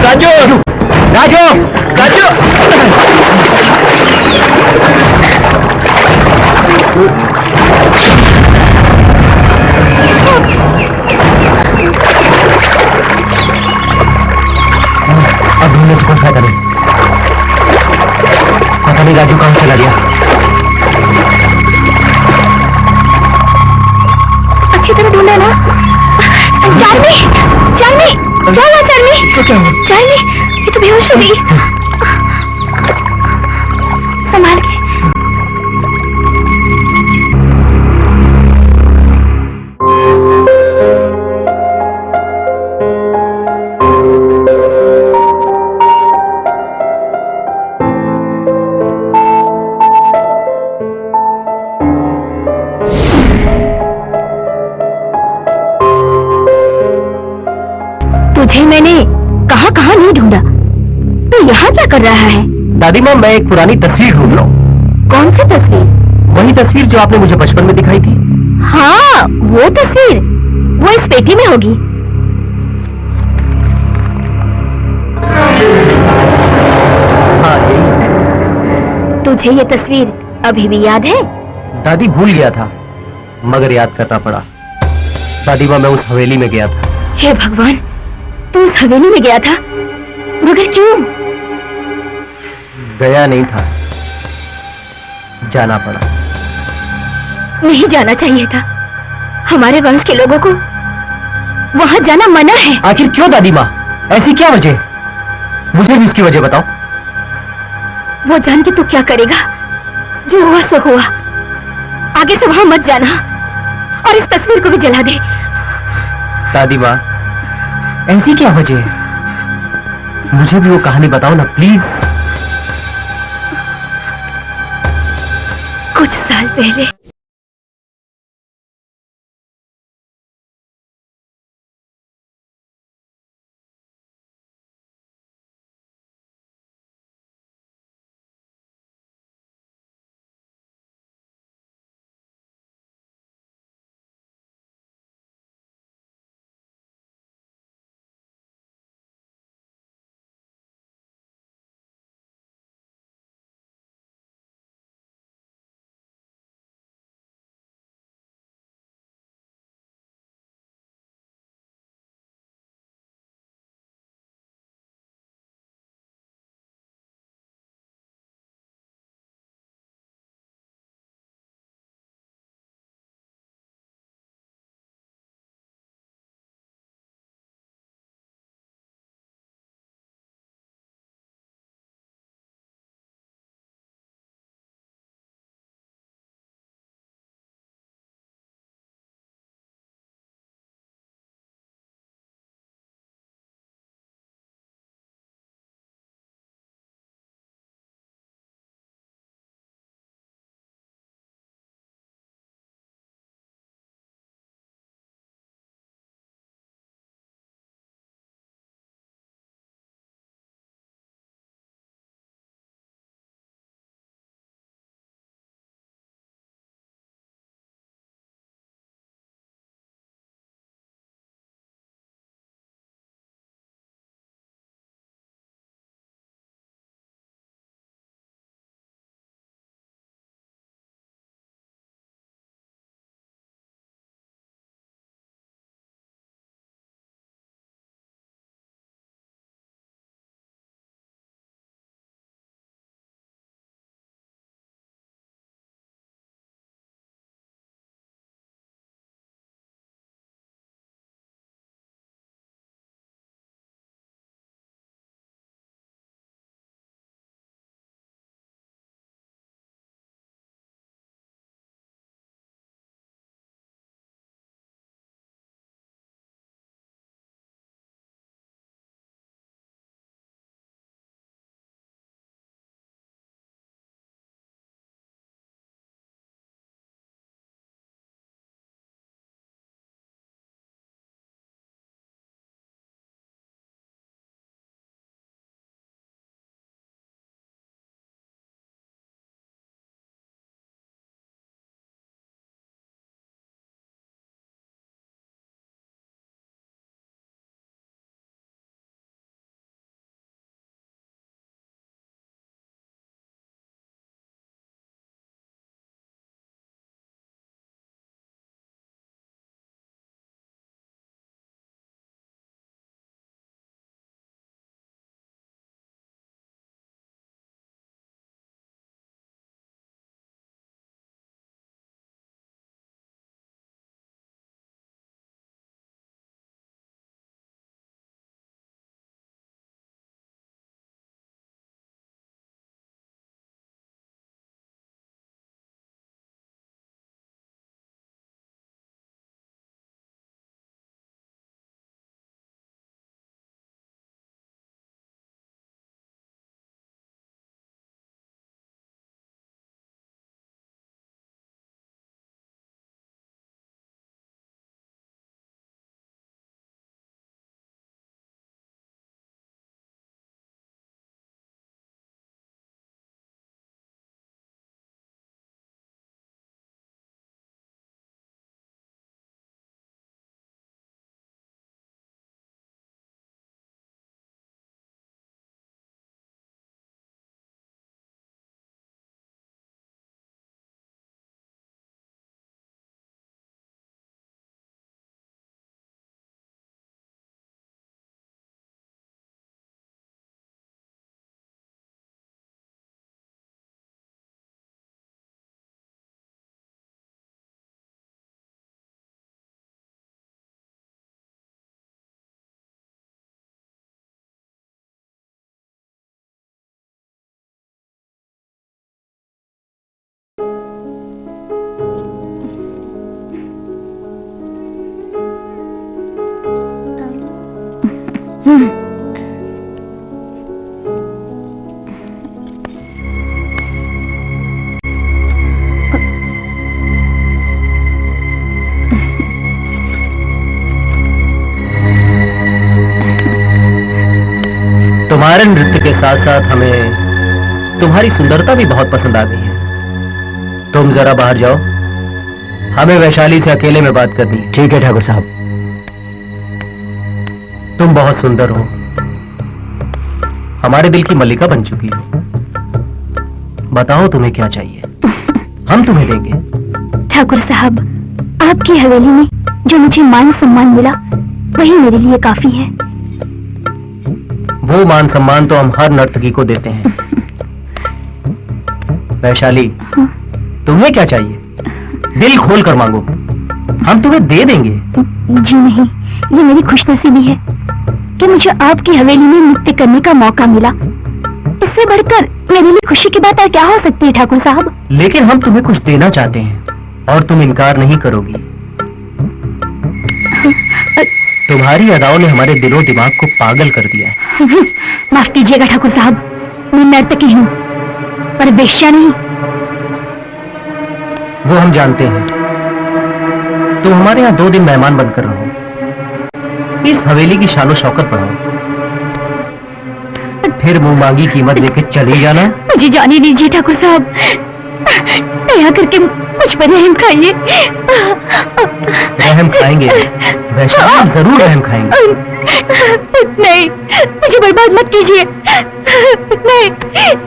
राजू, राजू, राजू! अब ढूंढने से कोई फायदा नहीं। पता नहीं राजू कहाँ चला गया। अच्छी तरह ढूंढा ना। चार्मी, चार्मी, क्या हुआ चार्मी? तो क्या हुआ? चार्मी, ये तो बेहोश हो गई। संभाल के। तुझे मैंने कहाँ कहाँ नहीं ढूंढा, तो यहाँ क्या कर रहा है? दादी माँ, मैं एक पुरानी तस्वीर ढूंढ रहा हूँ। कौन सी तस्वीर? वही तस्वीर जो आपने मुझे बचपन में दिखाई थी। हाँ, वो तस्वीर, वो इस पेटी में होगी। हाँ, यही। तुझे ये तस्वीर अभी भी याद है? दादी, भूल गया था, मगर याद करना पड़ा। दादी माँ, मैं उस हवेली में गया था। हे भगवान, तू उस हवेली में गया था, मगर क्यों? गया नहीं था, जाना पड़ा। नहीं जाना चाहिए था। हमारे वंश के लोगों को वहां जाना मना है। आखिर क्यों दादी माँ? ऐसी क्या वजह? मुझे भी उसकी वजह बताओ। वो जान के तू क्या करेगा? जो हुआ सो हुआ। आगे से वहां मत जाना और इस तस्वीर को भी जला दे। दादी माँ, ऐसी क्या वजह है? मुझे भी वो कहानी बताओ ना प्लीज। कुछ साल पहले तुम्हारे नृत्य के साथ साथ हमें तुम्हारी सुंदरता भी बहुत पसंद आ गई है। तुम जरा बाहर जाओ, हमें वैशाली से अकेले में बात करनी है। ठीक है ठाकुर साहब। तुम बहुत सुंदर हो, हमारे दिल की मल्लिका बन चुकी हो। बताओ तुम्हें क्या चाहिए, हम तुम्हें देंगे। ठाकुर साहब, आपकी हवेली में जो मुझे मान सम्मान मिला वही मेरे लिए काफी है। वो मान सम्मान तो हम हर नर्तकी को देते हैं। वैशाली, तुम्हें क्या चाहिए? दिल खोल कर मांगो, हम तुम्हें दे देंगे। जी नहीं, ये मेरी खुशनसीबी है कि मुझे आपकी हवेली में नृत्य करने का मौका मिला। इससे बढ़कर मेरे लिए खुशी की बात और क्या हो सकती है ठाकुर साहब? लेकिन हम तुम्हें कुछ देना चाहते हैं और तुम इनकार नहीं करोगी। तुम्हारी अदाओं ने हमारे दिलो दिमाग को पागल कर दिया है। माफ कीजिएगा ठाकुर साहब, मैं नर्तकी हूँ पर वेश्या नहीं। वो हम जानते हैं। तुम हमारे यहाँ 2 दिन मेहमान बनकर रहो, इस हवेली की शानो शौकत बढ़ाओ, फिर मुंह मांगी कीमत देके चली जाना। मुझे जाने दीजिए ठाकुर साहब, दया करके मुझ पर रहम खाइए। रहम खाएंगे वैशाली, हम जरूर रहम खाएंगे। नहीं, मुझे बर्बाद मत कीजिए। नहीं।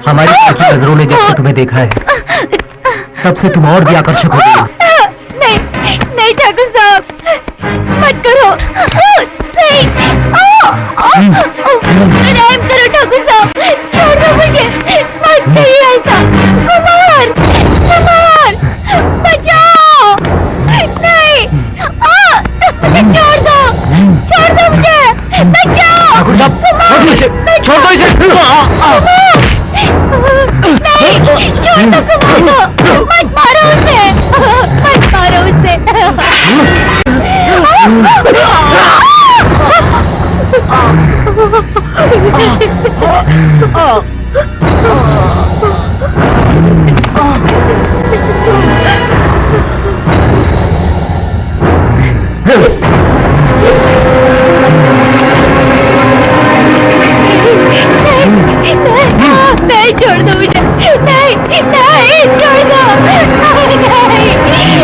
हमारी सच्ची नजरों ने जब से तुम्हें देखा है तब से तुम और भी आकर्षक हो गई। नहीं नहीं ठाकुर साहब, मत करो। नहीं, रहम करो ठाकुर साहब, छोड़ दो मुझे, मत करिए ऐसा। कुमार, कुमार, बचाओ। नहीं, छोड़ दो मुझे, बचाओ। छोड़ दो इसे। नहीं, छोड़ दो कुमार को, मत मारो उसे, मत मारो उसे। नहीं, छोड़ दो मुझे। नहीं, नहीं, छोड़ दो। नहीं, नहीं।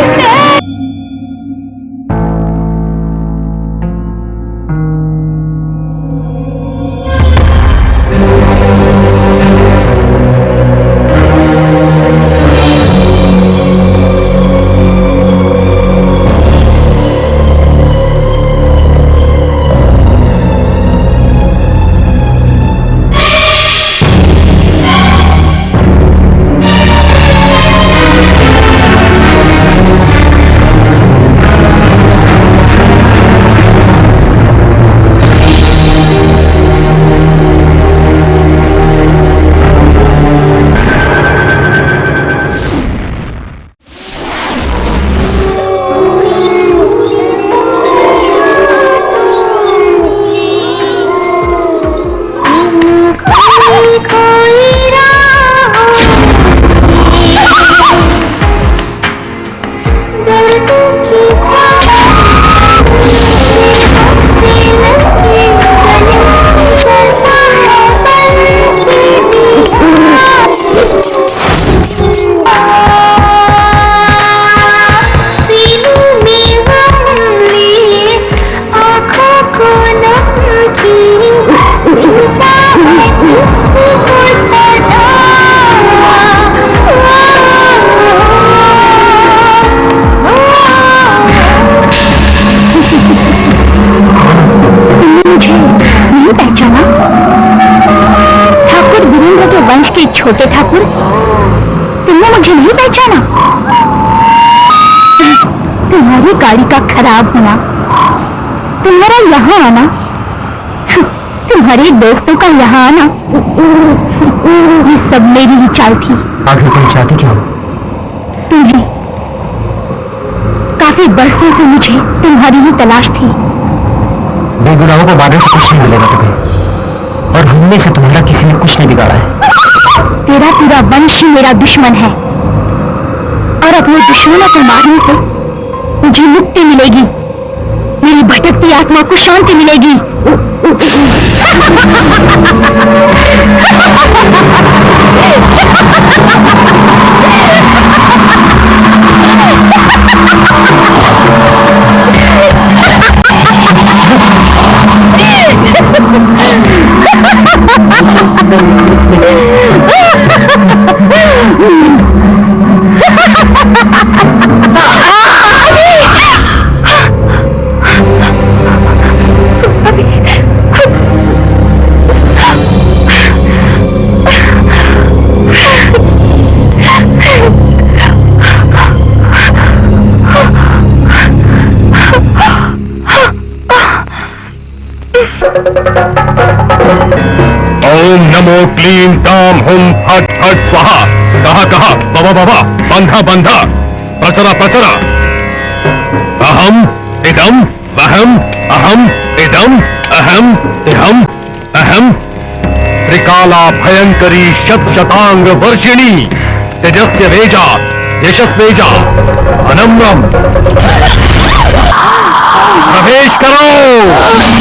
छोटे ठाकुर, तुमने मुझे नहीं पहचाना? तुम्हारी गाड़ी का खराब होना, तुम्हारा यहाँ आना, तुम्हारे दोस्तों का यहाँ आना, ये सब मेरी ही चाल थी। आखिर तुम चाहती क्या हो? तुम्हें काफी बरसों से मुझे तुम्हारी ही तलाश थी। बेगुनाहों को मारने से कुछ नहीं मिलेगा तुम्हें, और हमने से तुम्हारा किसी ने कुछ नहीं बिगाड़ा है। तेरा पूरा वंश ही मेरा दुश्मन है, और अपने दुश्मनों को मारने से मुझे मुक्ति मिलेगी, मेरी भटकती आत्मा को शांति मिलेगी। ओम नमो क्लीं ताम हुम फट फट स्वाहा। कहा कहा बाबा बाबा, बंधा बंधा, प्रचरा प्रचरा। अहम इदम अहम, अहम इदम अहम इहम अहम। त्रिकाला भयंकरी शत शतांग वर्षिणी, तेजस्य वेजा यशस्वेजा अनम्रम। प्रवेश करो।